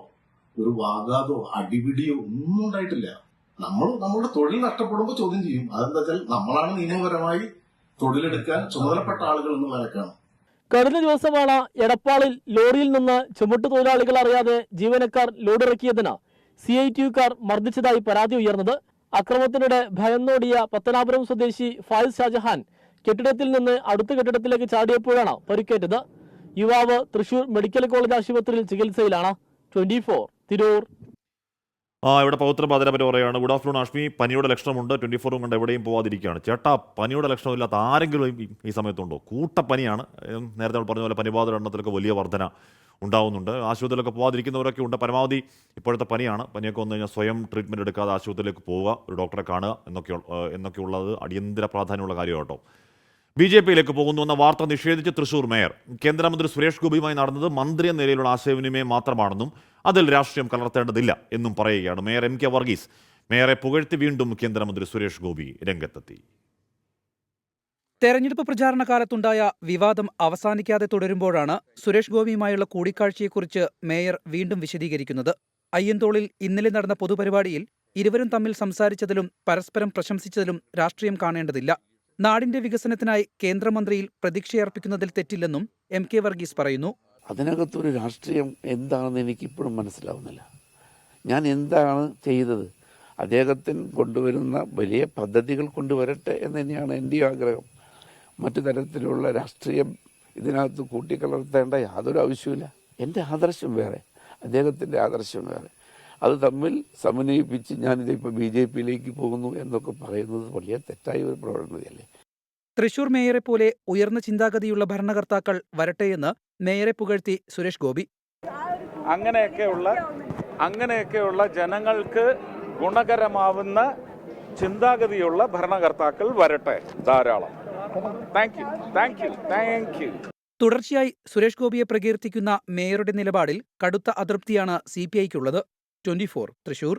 ഒരു വാഗാതോ അടിപിടിയോ ഒന്നും ഉണ്ടായിട്ടില്ല. നമ്മളുടെ തൊഴിൽ നഷ്ടപ്പെടുമ്പോൾ ചോദ്യം ചെയ്യും. അതെന്താ വെച്ചാൽ നമ്മളാണ് നിയമപരമായി തൊഴിലെടുക്കാൻ ചുമതലപ്പെട്ട ആളുകൾ എന്ന് നിലക്കാണ്. കഴിഞ്ഞ ദിവസമാണ് എടപ്പാളിൽ ലോറിയിൽ നിന്ന് ചുമട്ടുതൊഴിലാളികൾ അറിയാതെ ജീവനക്കാർ ലോഡിറക്കിയതിന് CITU-കാർ മർദ്ദിച്ചതായി പരാതി ഉയർന്നത്. അക്രമത്തിനിടെ ഭയന്നോടിയ പത്തനാപുരം സ്വദേശി ഫായിസ് ഷാജഹാൻ കെട്ടിടത്തിൽ നിന്ന് അടുത്ത കെട്ടിടത്തിലേക്ക് ചാടിയപ്പോഴാണ് പരിക്കേറ്റത്. യുവാവ് തൃശൂർ മെഡിക്കൽ കോളേജ് ആശുപത്രിയിൽ ചികിത്സയിലാണ്. 24 തിരൂർ. ഇവിടെ പൗത്ര ബാധരപര പറയാണ്. Good afternoon Ashmi. പനിയുടെ ലക്ഷണമുണ്ട്. 24 കൊണ്ട് എവിടെയും പോവാതിരിക്കുകയാണ്. ചേട്ടാ, പനിയുടെ ലക്ഷണമില്ലാത്ത ആരെങ്കിലും ഈ സമയത്തുണ്ടോ? കൂട്ടപ്പനിയാണ്. നേരത്തെ നമ്മൾ പറഞ്ഞ പോലെ പനിബാധയുടെ എണ്ണത്തിലൊക്കെ വലിയ വർധന ഉണ്ടാവുന്നുണ്ട്. ആശുപത്രിയിലൊക്കെ പോകാതിരിക്കുന്നവരൊക്കെ ഉണ്ട്. പരമാവധി ഇപ്പോഴത്തെ പനിയാണ്. പനിയൊക്കെ വന്നു കഴിഞ്ഞാൽ സ്വയം ട്രീറ്റ്മെൻറ്റ് എടുക്കാതെ ആശുപത്രിയിലേക്ക് പോവുക, ഒരു ഡോക്ടറെ കാണുക എന്നൊക്കെയുള്ളത് അടിയന്തര പ്രാധാന്യമുള്ള കാര്യം കേട്ടോ. BJP-യിലേക്ക് പോകുന്നുവെന്ന വാർത്ത നിഷേധിച്ച് തൃശൂർ മേയർ. കേന്ദ്രമന്ത്രി സുരേഷ് ഗോപിയുമായി നടന്നത് മന്ത്രി എന്ന നിലയിലുള്ള ആശയവിനിമയം മാത്രമാണെന്നും അതിൽ രാഷ്ട്രീയം കലർത്തേണ്ടതില്ല എന്നും പറയുകയാണ് മേയർ MK വർഗീസ്. മേയറെ പുകഴ്ത്തി വീണ്ടും കേന്ദ്രമന്ത്രി സുരേഷ് ഗോപി രംഗത്തെത്തി. തെരഞ്ഞെടുപ്പ് പ്രചാരണ കാലത്തുണ്ടായ വിവാദം അവസാനിക്കാതെ തുടരുമ്പോഴാണ് സുരേഷ് ഗോപിയുമായുള്ള കൂടിക്കാഴ്ചയെക്കുറിച്ച് മേയർ വീണ്ടും വിശദീകരിക്കുന്നത്. അയ്യന്തോളിൽ ഇന്നലെ നടന്ന പൊതുപരിപാടിയിൽ ഇരുവരും തമ്മിൽ സംസാരിച്ചതിലും പരസ്പരം പ്രശംസിച്ചതിലും രാഷ്ട്രീയം കാണേണ്ടതില്ല. നാടിന്റെ വികസനത്തിനായി കേന്ദ്രമന്ത്രിയിൽ പ്രതീക്ഷയർപ്പിക്കുന്നതിൽ തെറ്റില്ലെന്നും MK വർഗീസ് പറയുന്നു. അതിനകത്തൊരു രാഷ്ട്രീയം എന്താണെന്ന് എനിക്കിപ്പോഴും മനസ്സിലാവുന്നില്ല. ഞാൻ എന്താണ് ചെയ്തത്? അദ്ദേഹത്തിന് കൊണ്ടുവരുന്ന വലിയ പദ്ധതികൾ കൊണ്ടുവരട്ടെ എന്ന് തന്നെയാണ് എൻ്റെ ആഗ്രഹം. മറ്റു തരത്തിലുള്ള രാഷ്ട്രീയം ഇതിനകത്ത് കൂട്ടിക്കലർത്തേണ്ട യാതൊരു ആവശ്യമില്ല. എൻ്റെ ആദർശം വേറെ, അദ്ദേഹത്തിൻ്റെ ആദർശം വേറെ. അത് തമ്മിൽ സമന്വയിപ്പിച്ച് ഞാനിതിപ്പോൾ BJP-യിലേക്ക് പോകുന്നു എന്നൊക്കെ പറയുന്നത് വലിയ തെറ്റായ ഒരു പ്രവണതയല്ലേ. തൃശൂർ മേയറെ പോലെ ഉയർന്ന ചിന്താഗതിയുള്ള ഭരണകർത്താക്കൾ വരട്ടെയെന്ന് മേയറെ പുകഴ്ത്തി സുരേഷ് ഗോപി. അങ്ങനെയൊക്കെയുള്ള ജനങ്ങൾക്ക് ഗുണകരമാവുന്ന ചിന്താഗതിയുള്ള ഭരണകർത്താക്കൾ വരട്ടെ, ധാരാളം. Thank you. തുടർച്ചയായി സുരേഷ് ഗോപിയെ പ്രകീർത്തിക്കുന്ന മേയറുടെ നിലപാടിൽ കടുത്ത അതൃപ്തിയാണ് CPI-ക്കുള്ളത്. 24 തൃശൂർ.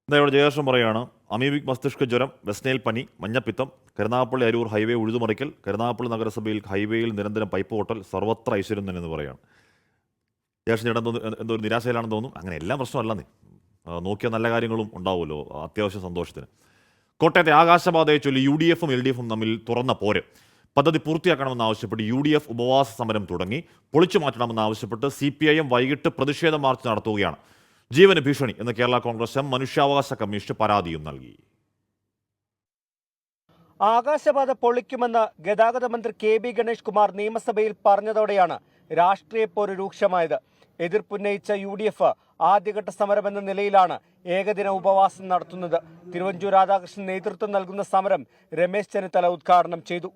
ഇവിടെ ജയകൃഷ്ണൻ പറയുകയാണ്. അമീബിക് മസ്തിഷ്ക ജ്വരം, വെസ്റ്റ്നൈൽ പനി, മഞ്ഞപ്പിത്തം, കരുനാഗപ്പള്ളി അരൂർ ഹൈവേ ഉഴുതുമറിക്കൽ, കരുനാഗപ്പള്ളി നഗരസഭയിൽ ഹൈവേയിൽ നിരന്തരം പൈപ്പ് പൊട്ടൽ, സർവത്ര ഐശ്വര്യം തന്നെ എന്ന് പറയുകയാണ്. ജയകൃഷ്ണൻ ചേട്ടൻ എന്തോ ഒരു നിരാശയിലാണെന്ന് തോന്നുന്നു. അങ്ങനെ എല്ലാം പ്രശ്നമല്ലെന്നേ, നോക്കിയ നല്ല കാര്യങ്ങളും ഉണ്ടാവുമല്ലോ അത്യാവശ്യ സന്തോഷത്തിന്. കോട്ടയത്തെ ആകാശപാതയെ ചൊല്ലി UDF-ഉം LDF-ഉം തമ്മിൽ തുറന്ന പോര്. പദ്ധതി പൂർത്തിയാക്കണമെന്നാവശ്യപ്പെട്ട് UDF ഉപവാസ സമരം തുടങ്ങി. പൊളിച്ചു മാറ്റണമെന്നാവശ്യപ്പെട്ട് CPIM വൈകിട്ട് പ്രതിഷേധ മാർച്ച് നടത്തുകയാണ്. ജീവന് ഭീഷണി എന്ന് കേരള കോൺഗ്രസ് മനുഷ്യാവകാശ കമ്മീഷന് പരാതിയും നൽകി. ആകാശപാത പൊളിക്കുമെന്ന് ഗതാഗത മന്ത്രി KB ഗണേഷ് കുമാർ നിയമസഭയിൽ പറഞ്ഞതോടെയാണ് രാഷ്ട്രീയ പോര് രൂക്ഷമായത്. എതിർപ്പുന്നയിച്ച UDF ആദ്യഘട്ട സമരമെന്ന നിലയിലാണ് ഏകദിന ഉപവാസം നടത്തുന്നത്. തിരുവഞ്ചൂർ രാധാകൃഷ്ണൻ നേതൃത്വം നൽകുന്ന സമരം രമേശ് ചെന്നിത്തല ഉദ്ഘാടനം ചെയ്തു.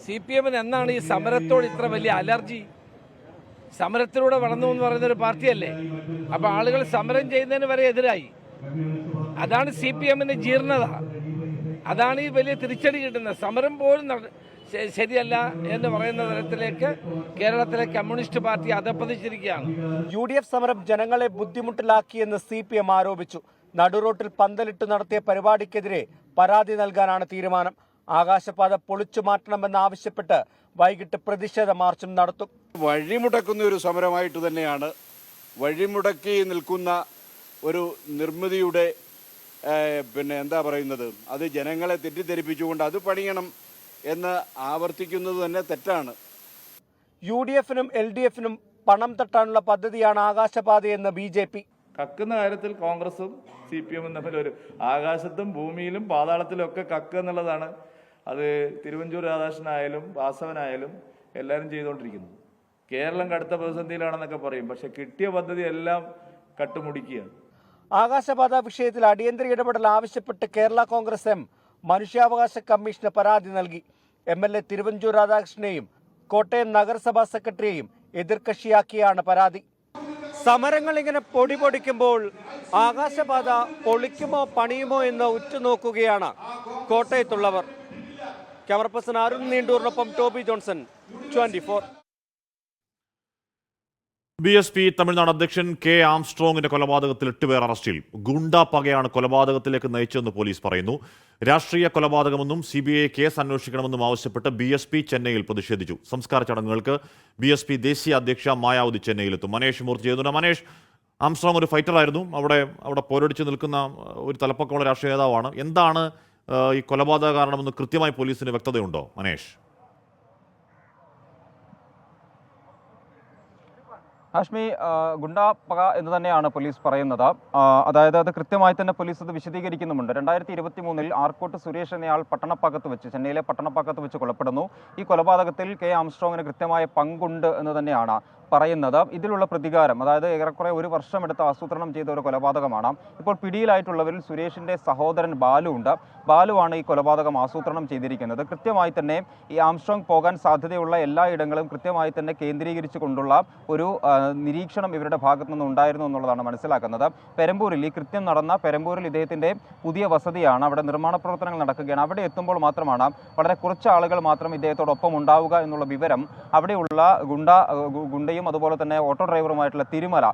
CPM-ന് എന്നാണ് ഈ സമരത്തോട് ഇത്ര വലിയ അലർജി? സമരത്തിലൂടെ വളർന്നു എന്ന് പറയുന്നൊരു പാർട്ടിയല്ലേ. അപ്പോൾ ആളുകൾ സമരം ചെയ്യുന്നതിന് വരെ എതിരായി. അതാണ് CPM-ന്റെ ജീർണത. അതാണ് ഈ വലിയ തിരിച്ചടി കിട്ടുന്നത്. സമരം പോലും ശരിയല്ല എന്ന് പറയുന്ന തരത്തിലേക്ക് കേരളത്തിലെ കമ്മ്യൂണിസ്റ്റ് പാർട്ടി അധപ്പതിച്ചിരിക്കുകയാണ്. UDF സമരം ജനങ്ങളെ ബുദ്ധിമുട്ടിലാക്കിയെന്ന് CPM ആരോപിച്ചു. നടുറോട്ടിൽ പന്തലിട്ട് നടത്തിയ പരിപാടിക്കെതിരെ പരാതി നൽകാനാണ് തീരുമാനം. ആകാശപാത പൊളിച്ചു മാറ്റണമെന്നാവശ്യപ്പെട്ട് വൈകിട്ട് പ്രതിഷേധ മാർച്ചും നടത്തും. വഴിമുടക്കുന്ന ഒരു സമരമായിട്ട് തന്നെയാണ്. വഴിമുടക്കി നിൽക്കുന്ന ഒരു നിർമ്മിതിയുടെ എന്താ പറയുന്നത്, അത് ജനങ്ങളെ തെറ്റിദ്ധരിപ്പിച്ചുകൊണ്ട് അത് പണിയണം എന്ന് ആവർത്തിക്കുന്നത് തന്നെ തെറ്റാണ്. UDF-നും LDF-നും പണം തട്ടാനുള്ള പദ്ധതിയാണ് ആകാശപാതയെന്ന് BJP. കക്കുന്ന കാര്യത്തിൽ കോൺഗ്രസും CPM-ഉം തമ്മിൽ ഒരു ആകാശത്തും ഭൂമിയിലും പാതാളത്തിലും ഒക്കെ കക്ക് എന്നുള്ളതാണ്. അത് തിരുവഞ്ചൂർ രാധാകൃഷ്ണനായാലും വാസവനായാലും എല്ലാവരും ചെയ്തുകൊണ്ടിരിക്കുന്നു. കേരളം കടുത്ത പ്രതിസന്ധിയിലാണെന്നൊക്കെ പറയും, പക്ഷെ കിട്ടിയ പദ്ധതി എല്ലാം കട്ടുമുടിക്കുകയാണ്. ആകാശപാത വിഷയത്തിൽ അടിയന്തര ഇടപെടൽ ആവശ്യപ്പെട്ട് കേരള കോൺഗ്രസ് M മനുഷ്യാവകാശ കമ്മീഷന് പരാതി നൽകി. MLA തിരുവഞ്ചൂർ രാധാകൃഷ്ണനെയും കോട്ടയം നഗരസഭാ സെക്രട്ടറിയെയും എതിർകക്ഷിയാക്കിയാണ് പരാതി. സമരങ്ങൾ ഇങ്ങനെ പൊടിപൊടിക്കുമ്പോൾ ആകാശപാത പൊളിക്കുമോ പണിയുമോ എന്ന് ഉറ്റുനോക്കുകയാണ് കോട്ടയത്തുള്ളവർ. ക്യാമറ പേഴ്സൺ അരുൺ നീണ്ടൂറിനൊപ്പം ടോബി ജോൺസൺ, 24. BSP തമിഴ്നാട് അധ്യക്ഷൻ K. ആംസ്ട്രോങ്ങിന്റെ കൊലപാതകത്തിൽ 8 പേർ അറസ്റ്റിൽ. ഗുണ്ടാ പകയാണ് കൊലപാതകത്തിലേക്ക് നയിച്ചതെന്ന് പോലീസ് പറയുന്നു. രാഷ്ട്രീയ കൊലപാതകമെന്നും CBI കേസ് അന്വേഷിക്കണമെന്നും ആവശ്യപ്പെട്ട് BSP ചെന്നൈയിൽ പ്രതിഷേധിച്ചു. സംസ്കാര ചടങ്ങുകൾക്ക് BSP ദേശീയ അധ്യക്ഷ മായാവതി ചെന്നൈയിലെത്തും. മനേഷ് മൂർത്തി ചെയ്യുന്നു. മനേഷ്, ആംസ്ട്രോങ് ഒരു ഫൈറ്ററായിരുന്നു. അവിടെ പോരടിച്ച് നിൽക്കുന്ന ഒരു തലപ്പക്കമുള്ള രാഷ്ട്രീയ നേതാവാണ്. എന്താണ് ഈ കൊലപാതക കാരണമെന്ന് കൃത്യമായി പോലീസിന് വ്യക്തതയുണ്ടോ മനേഷ്? ഹാഷ്മി, ഗുണ്ടാ പക എന്ന് തന്നെയാണ് പോലീസ് പറയുന്നത്. അതായത് അത് കൃത്യമായി തന്നെ പോലീസ് അത് വിശദീകരിക്കുന്നുമുണ്ട്. 2023 ആർക്കോട്ട് സുരേഷ് എന്നയാൾ പട്ടണപ്പാക്കത്ത് വെച്ച്, ചെന്നൈയിലെ പട്ടണപ്പാക്കത്ത് വെച്ച് കൊലപ്പെടുന്നു. ഈ കൊലപാതകത്തിൽ കെ ആംസ്ട്രോങ്ങിന് കൃത്യമായ പങ്കുണ്ട് എന്ന് തന്നെയാണ് പറയുന്നത്. ഇതിലുള്ള പ്രതികാരം, അതായത് ഏറെക്കുറെ ഒരു വർഷമെടുത്ത് ആസൂത്രണം ചെയ്ത ഒരു കൊലപാതകമാണ്. ഇപ്പോൾ പിടിയിലായിട്ടുള്ളവരിൽ സുരേഷിന്റെ സഹോദരൻ ബാലു ഉണ്ട്. ബാലുവാണ് ഈ കൊലപാതകം ആസൂത്രണം ചെയ്തിരിക്കുന്നത്. കൃത്യമായി തന്നെ ഈ ആംസ്ട്രോങ് പോകാൻ സാധ്യതയുള്ള എല്ലാ ഇടങ്ങളും കൃത്യമായി തന്നെ കേന്ദ്രീകരിച്ചു കൊണ്ടുള്ള ഒരു നിരീക്ഷണം ഇവരുടെ ഭാഗത്തു നിന്ന് ഉണ്ടായിരുന്നു എന്നുള്ളതാണ് മനസ്സിലാക്കുന്നത്. പെരമ്പൂരിൽ ഈ കൃത്യം നടന്ന പെരമ്പൂരിൽ ഇദ്ദേഹത്തിന്റെ പുതിയ വസതിയാണ്. അവിടെ നിർമ്മാണ പ്രവർത്തനങ്ങൾ നടക്കുകയാണ്. അവിടെ എത്തുമ്പോൾ മാത്രമാണ് വളരെ കുറച്ച് ആളുകൾ മാത്രം ഇദ്ദേഹത്തോടൊപ്പം ഉണ്ടാവുക എന്നുള്ള വിവരം അവിടെയുള്ള ഗുണ്ടയും അതുപോലെ തന്നെ ഓട്ടോ ഡ്രൈവറുമായിട്ടുള്ള തിരുമല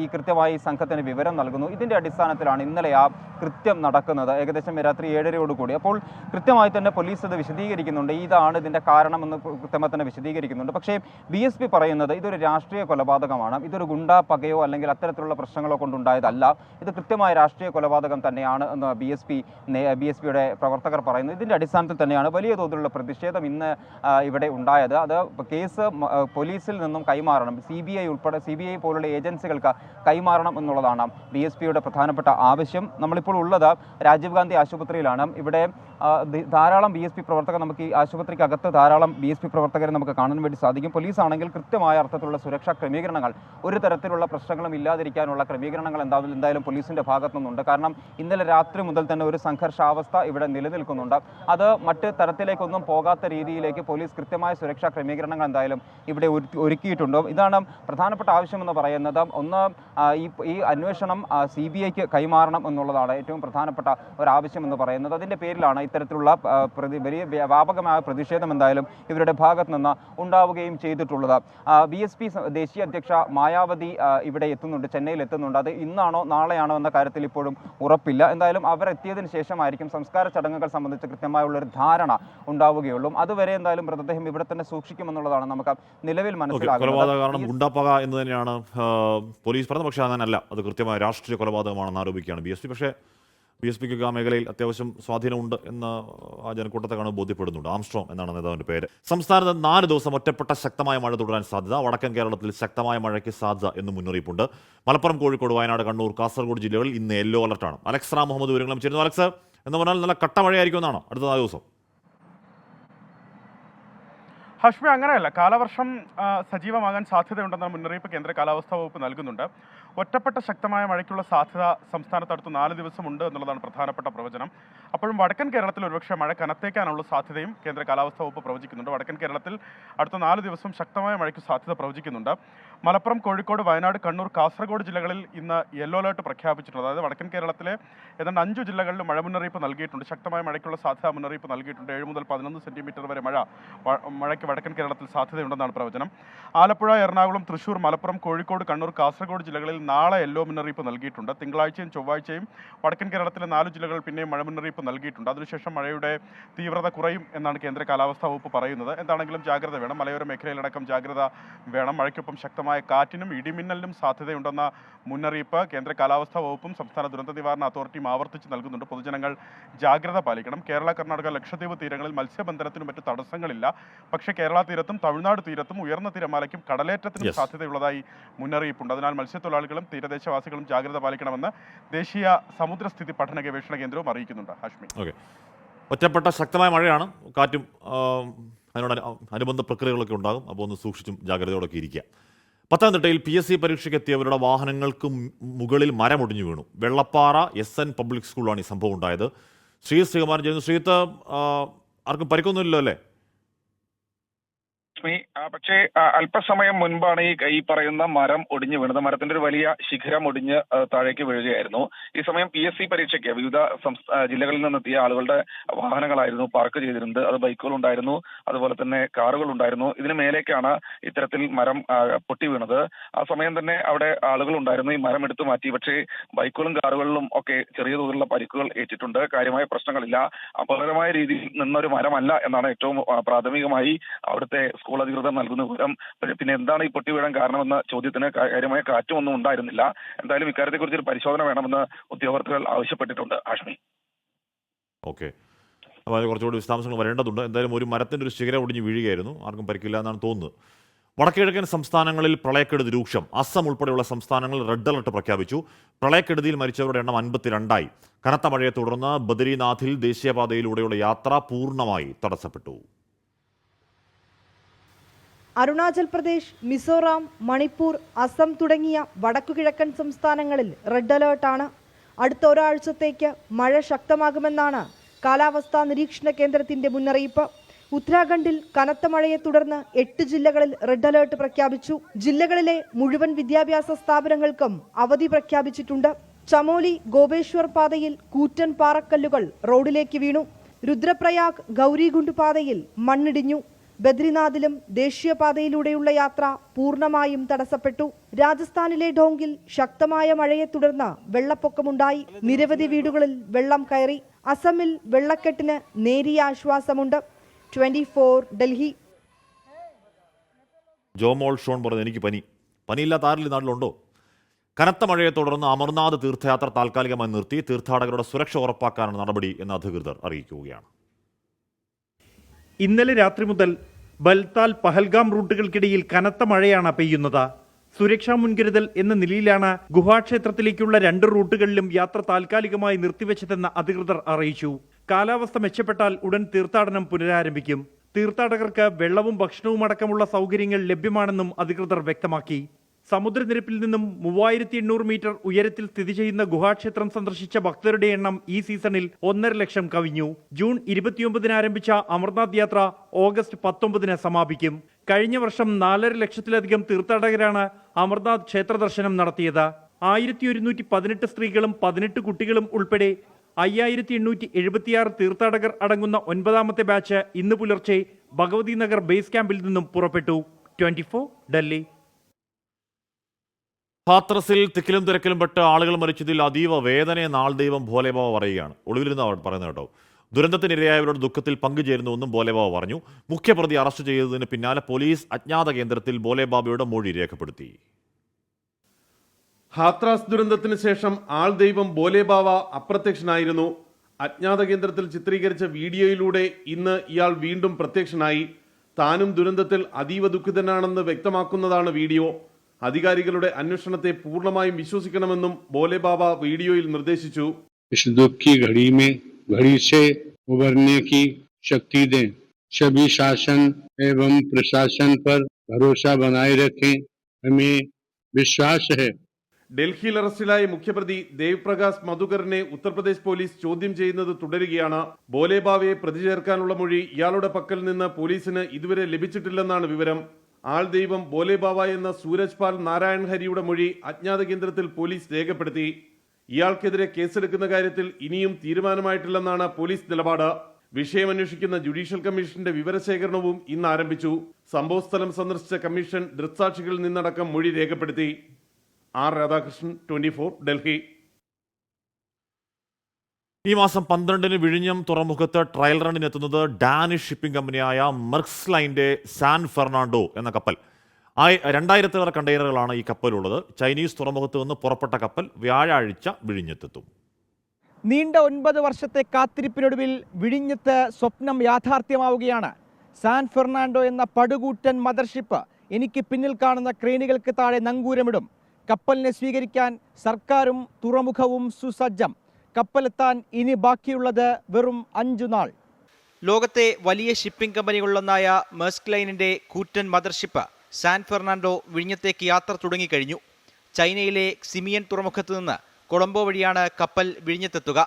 ഈ കൃത്യമായി സംഘത്തിന് വിവരം നൽകുന്നു. ഇതിന്റെ അടിസ്ഥാനത്തിലാണ് ഇന്നലെ ആ കൃത്യം നടക്കുന്നത്, ഏകദേശം രാത്രി 7:30 അപ്പോൾ കൃത്യമായി തന്നെ പോലീസ് അത് വിശദീകരിക്കുന്നുണ്ട്. ഇതാണ് ഇതിന്റെ കാരണമെന്ന് കൃത്യമായി തന്നെ വിശദീകരിക്കുന്നുണ്ട്. പക്ഷേ BSP പറയുന്നത് ഇതൊരു രാഷ്ട്രീയ കൊലപാതകമാണ്, ഇതൊരു ഗുണ്ടാ പകയോ അല്ലെങ്കിൽ അത്തരത്തിലുള്ള പ്രശ്നങ്ങളോ കൊണ്ടുണ്ടായതല്ല, ഇത് കൃത്യമായ രാഷ്ട്രീയ കൊലപാതകം തന്നെയാണ് എന്ന് BSPയുടെ പ്രവർത്തകർ പറയുന്നു. ഇതിന്റെ അടിസ്ഥാനത്തിൽ തന്നെയാണ് വലിയ തോതിലുള്ള പ്രതിഷേധം ഇന്ന് ഇവിടെ ഉണ്ടായത്. അത് കേസ് പോലീസിൽ നിന്നും കൈമാറണം, CBI പോലുള്ള ഏജൻസികൾക്ക് കൈമാറണം എന്നുള്ളതാണ് BSPയുടെ പ്രധാനപ്പെട്ട ആവശ്യം. നമ്മളിപ്പോൾ ഉള്ളത് രാജീവ് ഗാന്ധി ആശുപത്രിയിലാണ്. ഇവിടെ ധാരാളം BSP പ്രവർത്തകർ, നമുക്ക് ഈ ആശുപത്രിക്കകത്ത് ധാരാളം BSP പ്രവർത്തകരെ നമുക്ക് കാണാൻ വേണ്ടി സാധിക്കും. പോലീസ് ആണെങ്കിൽ കൃത്യമായ അർത്ഥത്തിലുള്ള സുരക്ഷാ ക്രമീകരണങ്ങൾ, ഒരു തരത്തിലുള്ള പ്രശ്നങ്ങളും ഇല്ലാതിരിക്കാനുള്ള ക്രമീകരണങ്ങൾ എന്തായാലും പോലീസിന്റെ ഭാഗത്തു നിന്നുണ്ട്. കാരണം ഇന്നലെ രാത്രി മുതൽ തന്നെ ഒരു സംഘർഷാവസ്ഥ ഇവിടെ നിലനിൽക്കുന്നുണ്ട്. അത് മറ്റ് തരത്തിലേക്കൊന്നും പോകാത്ത രീതിയിലേക്ക് പോലീസ് കൃത്യമായ സുരക്ഷാ ക്രമീകരണങ്ങൾ എന്തായാലും ഇവിടെ ഒരുക്കിയിട്ടുണ്ട്. ഇതാണ് പ്രധാനപ്പെട്ട ആവശ്യമെന്ന് പറയുന്നത്. ഒന്ന്, ഈ അന്വേഷണം CBIക്ക് കൈമാറണം എന്നുള്ളതാണ് ഏറ്റവും പ്രധാനപ്പെട്ട ഒരാവശ്യം എന്ന് പറയുന്നത്. അതിൻ്റെ പേരിലാണ് ഇത്തരത്തിലുള്ള വലിയ വ്യാപകമായ പ്രതിഷേധം എന്തായാലും ഇവരുടെ ഭാഗത്ത് നിന്ന് ഉണ്ടാവുകയും ചെയ്തിട്ടുള്ളത്. BSP ദേശീയ അധ്യക്ഷ മായാവതി ഇവിടെ എത്തുന്നുണ്ട്, ചെന്നൈയിൽ എത്തുന്നുണ്ട്. അത് ഇന്നാണോ നാളെയാണോ എന്ന കാര്യത്തിൽ ഇപ്പോഴും ഉറപ്പില്ല. എന്തായാലും അവർ എത്തിയതിനു ശേഷമായിരിക്കും സംസ്കാര ചടങ്ങുകൾ സംബന്ധിച്ച് കൃത്യമായുള്ളൊരു ധാരണ ഉണ്ടാവുകയുള്ളൂ. അതുവരെ എന്തായാലും മൃതദേഹം ഇവിടെ തന്നെ സൂക്ഷിക്കുമെന്നുള്ളതാണ് നമുക്ക് നിലവിൽ മനസ്സിലാകുന്നത്. ഗുണ്ടാപ്പക എന്ന് തന്നെയാണ് പോലീസ് പറഞ്ഞത്. പക്ഷേ അങ്ങനല്ല, അത് കൃത്യമായ രാഷ്ട്രീയ കൊലപാതകമാണെന്ന് ആരോപിക്കുകയാണ് BSP. പക്ഷേ BSPക്ക് ആ മേഖലയിൽ അത്യാവശ്യം സ്വാധീനമുണ്ട് എന്ന് ആ ജനക്കൂട്ടത്തെ കാണുമ്പോൾ ബോധ്യപ്പെടുന്നുണ്ട്. ആംസ്ട്രോങ് എന്നാണ് നേതാവിൻ്റെ പേര്. സംസ്ഥാനത്ത് 4 ദിവസം ഒറ്റപ്പെട്ട ശക്തമായ മഴ തുടരാൻ സാധ്യത. വടക്കൻ കേരളത്തിൽ ശക്തമായ മഴയ്ക്ക് സാധ്യത എന്ന് മുന്നറിയിപ്പുണ്ട്. മലപ്പുറം, കോഴിക്കോട്, വയനാട്, കണ്ണൂർ, കാസർഗോഡ് ജില്ലകളിൽ ഇന്ന് യെല്ലോ അലർട്ടാണ്. അലക്സ് റാം മുഹമ്മദ് വിവരങ്ങളും ചേരുന്നു. അലക്സ്, എന്ന് പറഞ്ഞാൽ നല്ല കട്ട മഴയായിരിക്കും എന്നാണ് അടുത്ത 4 ദിവസം? ഹാഷ്മി, അങ്ങനെയല്ല. കാലവർഷം സജീവമാകാൻ സാധ്യതയുണ്ടെന്ന മുന്നറിയിപ്പ് കേന്ദ്ര കാലാവസ്ഥാ വകുപ്പ് നൽകുന്നുണ്ട്. ഒറ്റപ്പെട്ട ശക്തമായ മഴയ്ക്കുള്ള സാധ്യത സംസ്ഥാനത്ത് അടുത്ത 4 ദിവസമുണ്ട് എന്നുള്ളതാണ് പ്രധാനപ്പെട്ട പ്രവചനം. അപ്പോഴും വടക്കൻ കേരളത്തിൽ ഒരുപക്ഷെ മഴ കനത്തേക്കാനുള്ള സാധ്യതയും കേന്ദ്ര കാലാവസ്ഥാ വകുപ്പ് പ്രവചിക്കുന്നുണ്ട്. വടക്കൻ കേരളത്തിൽ അടുത്ത 4 ദിവസം ശക്തമായ മഴയ്ക്ക് സാധ്യത പ്രവചിക്കുന്നുണ്ട്. മലപ്പുറം, കോഴിക്കോട്, വയനാട്, കണ്ണൂർ, കാസർഗോഡ് ജില്ലകളിൽ ഇന്ന് യെല്ലോ അലേർട്ട് പ്രഖ്യാപിച്ചിട്ടുണ്ട്. അതായത് വടക്കൻ കേരളത്തിലെ ഏതാണ്ട് 5 ജില്ലകളിൽ മഴ മുന്നറിയിപ്പ് നൽകിയിട്ടുണ്ട്. ശക്തമായ മഴയ്ക്കുള്ള സാധ്യത മുന്നറിയിപ്പ് നൽകിയിട്ടുണ്ട്. 7 മുതൽ 11 സെന്റിമീറ്റർ വരെ മഴയ്ക്ക് വടക്കൻ കേരളത്തിൽ സാധ്യതയുണ്ടെന്നാണ് പ്രവചനം. ആലപ്പുഴ, എറണാകുളം, തൃശൂർ, മലപ്പുറം, കോഴിക്കോട്, കണ്ണൂർ, കാസർഗോഡ് ജില്ലകളിൽ നാളെ യെല്ലോ മുന്നറിയിപ്പ് നൽകിയിട്ടുണ്ട്. തിങ്കളാഴ്ചയും ചൊവ്വാഴ്ചയും വടക്കൻ കേരളത്തിലെ 4 ജില്ലകളിൽ പിന്നെയും മഴ മുന്നറിയിപ്പ് നൽകിയിട്ടുണ്ട്. അതിനുശേഷം മഴയുടെ തീവ്രത കുറയും എന്നാണ് കേന്ദ്ര കാലാവസ്ഥാ വകുപ്പ് പറയുന്നത്. എന്താണെങ്കിലും ജാഗ്രത വേണം. മലയോര മേഖലയിലടക്കം ജാഗ്രത വേണം. മഴയ്ക്കൊപ്പം ശക്തമായ കാറ്റിനും ഇടിമിന്നലിനും സാധ്യതയുണ്ടെന്ന മുന്നറിയിപ്പ് കേന്ദ്ര കാലാവസ്ഥാ വകുപ്പും സംസ്ഥാന ദുരന്ത നിവാരണ അതോറിറ്റിയും ആവർത്തിച്ച് നൽകുന്നുണ്ട്. പൊതുജനങ്ങൾ ജാഗ്രത പാലിക്കണം. കേരള, കർണാടക, ലക്ഷദ്വീപ് തീരങ്ങളിൽ മത്സ്യബന്ധനത്തിനും മറ്റു തടസ്സങ്ങളില്ല. പക്ഷേ കേരള തീരത്തും തമിഴ്നാട് തീരത്തും ഉയർന്ന തിരമാലയ്ക്കും കടലേറ്റത്തിനും സാധ്യതയുള്ളതായി മുന്നറിയിപ്പുണ്ട്. അതിനാൽ മത്സ്യത്തൊഴിലാളികളും തീരദേശവാസികളും ജാഗ്രത പാലിക്കണമെന്ന് ദേശീയ സമുദ്രസ്ഥിതി പഠന ഗവേഷണ കേന്ദ്രവും അറിയിക്കുന്നുണ്ട്. ഹാഷ്മി, ഒറ്റപ്പെട്ട ശക്തമായ മഴയാണ്, കാറ്റും അതിനോട് അനുബന്ധ പ്രക്രിയകളൊക്കെ ഉണ്ടാകും. അപ്പോൾ ഒന്ന് സൂക്ഷിച്ചും ജാഗ്രതയോടൊക്കെ ഇരിക്കുക. പത്തനംതിട്ടയിൽ PSC പരീക്ഷയ്ക്ക് എത്തിയവരുടെ വാഹനങ്ങൾക്ക് മുകളിൽ മരമൊടിഞ്ഞു വീണു. വെള്ളപ്പാറ SN പബ്ലിക് സ്കൂളിലാണ് ഈ സംഭവം ഉണ്ടായത്. ശ്രീകുമാരൻ ചെയ്യുന്നു. ശ്രീത്ത്, ആർക്കും പരിക്കൊന്നുമില്ലല്ലോ അല്ലേ? പക്ഷേ അല്പസമയം മുൻപാണ് ഈ പറയുന്ന മരം ഒടിഞ്ഞു വീണത്. മരത്തിന്റെ ഒരു വലിയ ശിഖരം ഒടിഞ്ഞ് താഴേക്ക് വീഴുകയായിരുന്നു. ഈ സമയം PSC പരീക്ഷയ്ക്ക് വിവിധ ജില്ലകളിൽ നിന്നെത്തിയ ആളുകളുടെ വാഹനങ്ങളായിരുന്നു പാർക്ക് ചെയ്തിരുന്നത്. അത് ബൈക്കുകളുണ്ടായിരുന്നു, അതുപോലെ തന്നെ കാറുകളുണ്ടായിരുന്നു. ഇതിന് മേലേക്കാണ് ഇത്തരത്തിൽ മരം പൊട്ടി വീണത്. ആ സമയം തന്നെ അവിടെ ആളുകളുണ്ടായിരുന്നു. ഈ മരം എടുത്തു മാറ്റി. പക്ഷേ ബൈക്കുകളും കാറുകളിലും ഒക്കെ ചെറിയ തോതിലുള്ള പരിക്കുകൾ ഏറ്റിട്ടുണ്ട്. കാര്യമായ പ്രശ്നങ്ങളില്ല. അപകടമായ രീതിയിൽ നിന്നൊരു മരമല്ല എന്നാണ് ഏറ്റവും പ്രാഥമികമായി അവിടുത്തെ സ്കൂൾ അധികൃതർ നൽകുന്ന വിവരം. പിന്നെ എന്താണ് ഈ പൊട്ടി വീഴാൻ കാരണമെന്ന ചോദ്യത്തിന് കാര്യമായ കാറ്റുമൊന്നും ഉണ്ടായിരുന്നില്ല. എന്തായാലും ഇക്കാര്യത്തെക്കുറിച്ച് ഒരു പരിശോധന വേണമെന്ന് ഉദ്യോഗസ്ഥർ ആവശ്യപ്പെട്ടിട്ടുണ്ട്. ഹാഷ്മി, ഓക്കെ, അപ്പോൾ അത് കുറച്ചുകൂടി വിശദാംശങ്ങൾ വരേണ്ടതുണ്ട്. എന്തായാലും ഒരു മരത്തിൻ്റെ ഒരു ശിഖരം ഒടിഞ്ഞ് വീഴുകയായിരുന്നു. ആർക്കും പരിക്കില്ല എന്നാണ് തോന്നുന്നത്. വടക്കുകിഴക്കൻ സംസ്ഥാനങ്ങളിൽ പ്രളയക്കെടുതി രൂക്ഷം. അസം ഉൾപ്പെടെയുള്ള സംസ്ഥാനങ്ങളിൽ റെഡ് അലർട്ട് പ്രഖ്യാപിച്ചു. പ്രളയക്കെടുതിയിൽ മരിച്ചവരുടെ എണ്ണം 52. കനത്ത മഴയെ തുടർന്ന് ബദരീനാഥിൽ ദേശീയപാതയിലൂടെയുള്ള യാത്ര പൂർണ്ണമായി തടസ്സപ്പെട്ടു. അരുണാചൽ പ്രദേശ്, മിസോറാം, മണിപ്പൂർ, അസം തുടങ്ങിയ വടക്കുകിഴക്കൻ സംസ്ഥാനങ്ങളിൽ റെഡ് അലേർട്ടാണ്. അടുത്ത ഒരാഴ്ചത്തേക്ക് മഴ ശക്തമാകുമെന്നാണ് കാലാവസ്ഥാ നിരീക്ഷണ കേന്ദ്രത്തിന്റെ മുന്നറിയിപ്പ്. ഉത്തരാഖണ്ഡിൽ കനത്ത മഴയെ തുടർന്ന് 8 ജില്ലകളിൽ റെഡ് അലേർട്ട് പ്രഖ്യാപിച്ചു. ജില്ലകളിലെ മുഴുവൻ വിദ്യാഭ്യാസ സ്ഥാപനങ്ങൾക്കും അവധി പ്രഖ്യാപിച്ചിട്ടുണ്ട്. ചമോലി ഗോപേശ്വർ പാതയിൽ കൂറ്റൻ പാറക്കല്ലുകൾ റോഡിലേക്ക് വീണു. രുദ്രപ്രയാഗ് ഗൗരികുണ്ട് പാതയിൽ മണ്ണിടിഞ്ഞു. ബദ്രിനാഥിലും ദേശീയപാതയിലൂടെയുള്ള യാത്ര പൂർണ്ണമായും തടസ്സപ്പെട്ടു. രാജസ്ഥാനിലെ ഡോങ്കിൽ ശക്തമായ മഴയെ തുടർന്ന് വെള്ളപ്പൊക്കമുണ്ടായി. നിരവധി വീടുകളിൽ വെള്ളം കയറി. അസമിൽ വെള്ളക്കെട്ടിന് നേരിയ ആശ്വാസമുണ്ട്. 24 ഡൽഹി. ജോമോൾ ഷോൺ പറഞ്ഞു, എനിക്ക് പനിയില്ലാത്ത ആരിൽ നാട്ടിലുണ്ടോ? കനത്ത മഴയെ തുടർന്ന് അമർനാഥ് തീർത്ഥയാത്ര താൽക്കാലികമായി നിർത്തി. തീർത്ഥാടകരുടെ സുരക്ഷ ഉറപ്പാക്കാനാണ് നടപടി എന്ന് അധികൃതർ അറിയിക്കുകയാണ്. ഇന്നലെ രാത്രി മുതൽ ബൽതാൽ പഹൽഗാം റൂട്ടുകൾക്കിടയിൽ കനത്ത മഴയാണ് പെയ്യുന്നത്. സുരക്ഷാ മുൻകരുതൽ എന്ന നിലയിലാണ് ഗുഹാക്ഷേത്രത്തിലേക്കുള്ള 2 റൂട്ടുകളിലും യാത്ര താൽക്കാലികമായി നിർത്തിവെച്ചതെന്ന് അധികൃതർ അറിയിച്ചു. കാലാവസ്ഥ മെച്ചപ്പെട്ടാൽ ഉടൻ തീർത്ഥാടനം പുനരാരംഭിക്കും. തീർത്ഥാടകർക്ക് വെള്ളവും ഭക്ഷണവും അടക്കമുള്ള സൗകര്യങ്ങൾ ലഭ്യമാണെന്നും അധികൃതർ വ്യക്തമാക്കി. സമുദ്രനിരപ്പിൽ നിന്നും 3800 മീറ്റർ ഉയരത്തിൽ സ്ഥിതി ചെയ്യുന്ന ഗുഹാക്ഷേത്രം സന്ദർശിച്ച ഭക്തരുടെ എണ്ണം ഈ സീസണിൽ 1.5 ലക്ഷം കവിഞ്ഞു. ജൂൺ 29 ആരംഭിച്ച അമർനാഥ് യാത്ര ഓഗസ്റ്റ് 19 സമാപിക്കും. കഴിഞ്ഞ വർഷം 4.5 ലക്ഷത്തിലധികം തീർത്ഥാടകരാണ് അമർനാഥ് ക്ഷേത്ര ദർശനം നടത്തിയത്. 1118 സ്ത്രീകളും 18 കുട്ടികളും ഉൾപ്പെടെ 5876 തീർത്ഥാടകർ അടങ്ങുന്ന 9ാമത്തെ ബാച്ച് ഇന്ന് പുലർച്ചെ ഭഗവതി നഗർ ബേസ് ക്യാമ്പിൽ നിന്നും പുറപ്പെട്ടു. 24 ഡൽഹി. ഹാത്രസിൽ തിക്കിലും തിരക്കിലും പെട്ട് ആളുകൾ മരിച്ചതിൽ അതീവ വേദനയെ നാൾ ദൈവം ഭോലേബാവ പറയുകയാണ്. ഒളിവിലിരുന്ന് പറയുന്നത് കേട്ടോ. ദുരന്തത്തിനിരയായവരുടെ ദുഃഖത്തിൽ പങ്കുചേരുന്നുവെന്നും ഭോലേബാവ പറഞ്ഞു. മുഖ്യപ്രതി അറസ്റ്റ് ചെയ്തതിന് പിന്നാലെ പോലീസ് അജ്ഞാത കേന്ദ്രത്തിൽ ഭോലേബാബയുടെ മൊഴി രേഖപ്പെടുത്തി. ഹാത്രാസ് ദുരന്തത്തിന് ശേഷം ആൾ ദൈവം ഭോലേബാവ അപ്രത്യക്ഷനായിരുന്നു. അജ്ഞാത കേന്ദ്രത്തിൽ ചിത്രീകരിച്ച വീഡിയോയിലൂടെ ഇന്ന് ഇയാൾ വീണ്ടും പ്രത്യക്ഷനായി. താനും ദുരന്തത്തിൽ അതീവ ദുഃഖിതനാണെന്ന് വ്യക്തമാക്കുന്നതാണ് വീഡിയോ. അധികാരികളുടെ അന്വേഷണത്തെ പൂർണ്ണമായും വിശ്വസിക്കണമെന്നും ഭോലേബാബ വീഡിയോയിൽ നിർദ്ദേശിച്ചു. इस दुख की घड़ी में घड़ी से उबरने की शक्ति दें. सभी शासन एवं प्रशासन पर भरोसा बनाए रखें. हमें विश्वास है. ഡൽഹിയിൽ അറസ്റ്റിലായ മുഖ്യപ്രതി ദേവ് പ്രകാശ് മധുകറിനെ ഉത്തർപ്രദേശ് പോലീസ് ചോദ്യം ചെയ്യുന്നത് തുടരുകയാണ്. ഭോലേബാവയെ പ്രതി ചേർക്കാനുള്ള മൊഴി ഇയാളുടെ പക്കൽ നിന്ന് പോലീസിന് ഇതുവരെ ലഭിച്ചിട്ടില്ലെന്നാണ് വിവരം. ആൾ ദൈവം ഭോലേബാവ എന്ന സൂരജ് പാൽ നാരായൺ ഹരിയുടെ മൊഴി അജ്ഞാത കേന്ദ്രത്തിൽ പോലീസ് രേഖപ്പെടുത്തി. ഇയാൾക്കെതിരെ കേസെടുക്കുന്ന കാര്യത്തിൽ ഇനിയും തീരുമാനമായിട്ടില്ലെന്നാണ് പോലീസ് നിലപാട്. വിഷയം അന്വേഷിക്കുന്ന ജുഡീഷ്യൽ കമ്മീഷന്റെ വിവരശേഖരണവും ഇന്ന് ആരംഭിച്ചു. സംഭവസ്ഥലം സന്ദർശിച്ച കമ്മീഷൻ ദൃക്സാക്ഷികളിൽ നിന്നടക്കം മൊഴി രേഖപ്പെടുത്തി. ആർ രാധാകൃഷ്ണൻ, 24 ഡൽഹി. ഈ മാസം 12 വിഴിഞ്ഞം തുറമുഖത്ത് ട്രയൽ റണ്ണിനെത്തുന്നത് ഡാനിഷ് ഷിപ്പിംഗ് കമ്പനിയായ മെർക്സ് ലൈൻ്റെ സാൻ ഫെർണാണ്ടോ എന്ന കപ്പൽ. 2000 കണ്ടെയ്നറുകളാണ് ഈ കപ്പലുള്ളത്. ചൈനീസ് തുറമുഖത്ത് നിന്ന് പുറപ്പെട്ട കപ്പൽ വ്യാഴാഴ്ച വിഴിഞ്ഞത്തെത്തും. നീണ്ട 9 വർഷത്തെ കാത്തിരിപ്പിനൊടുവിൽ വിഴിഞ്ഞത്ത് സ്വപ്നം യാഥാർത്ഥ്യമാവുകയാണ്. സാൻ ഫെർണാണ്ടോ എന്ന പടുകൂറ്റൻ മദർഷിപ്പ് എനിക്ക് പിന്നിൽ കാണുന്ന ക്രെയിനുകൾക്ക് താഴെ നങ്കൂരമിടും. കപ്പലിനെ സ്വീകരിക്കാൻ സർക്കാരും തുറമുഖവും സുസജ്ജം. കപ്പലെത്താൻ ഇനി ബാക്കിയുള്ളത് വെറും 5 നാൾ. ലോകത്തെ വലിയ ഷിപ്പിംഗ് കമ്പനികളിലൊന്നായ മെർസ്ക് ലൈനിന്റെ കൂറ്റൻ മദർഷിപ്പ് സാൻ ഫെർണാണ്ടോ വിഴിഞ്ഞത്തേക്ക് യാത്ര തുടങ്ങിക്കഴിഞ്ഞു. ചൈനയിലെ സിമിയൻ തുറമുഖത്ത് നിന്ന് കൊളംബോ വഴിയാണ് കപ്പൽ വിഴിഞ്ഞത്തെത്തുക.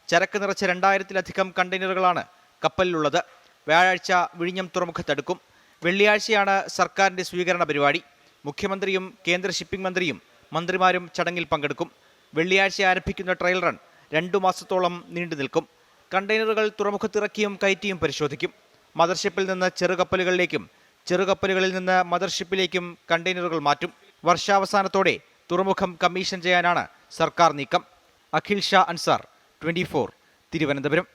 ചരക്ക് നിറച്ച 2000-ലധികം കണ്ടെയ്നറുകളാണ് കപ്പലിലുള്ളത്. വ്യാഴാഴ്ച വിഴിഞ്ഞം തുറമുഖത്തെടുക്കും. വെള്ളിയാഴ്ചയാണ് സർക്കാരിന്റെ സ്വീകരണ പരിപാടി. മുഖ്യമന്ത്രിയും കേന്ദ്ര ഷിപ്പിംഗ് മന്ത്രിയും മന്ത്രിമാരും ചടങ്ങിൽ പങ്കെടുക്കും. വെള്ളിയാഴ്ച ആരംഭിക്കുന്ന ട്രയൽ റൺ 2 മാസത്തോളം നീണ്ടു നിൽക്കും. കണ്ടെയ്നറുകൾ തുറമുഖത്തിറക്കിയും കയറ്റിയും പരിശോധിക്കും. മദർഷിപ്പിൽ നിന്ന് ചെറുകപ്പലുകളിലേക്കും ചെറുകപ്പലുകളിൽ നിന്ന് മദർഷിപ്പിലേക്കും കണ്ടെയ്നറുകൾ മാറ്റും. വർഷാവസാനത്തോടെ തുറമുഖം കമ്മീഷൻ ചെയ്യാനാണ് സർക്കാർ നീക്കം. അഖിൽ ഷാ അൻസാർ, 24 തിരുവനന്തപുരം.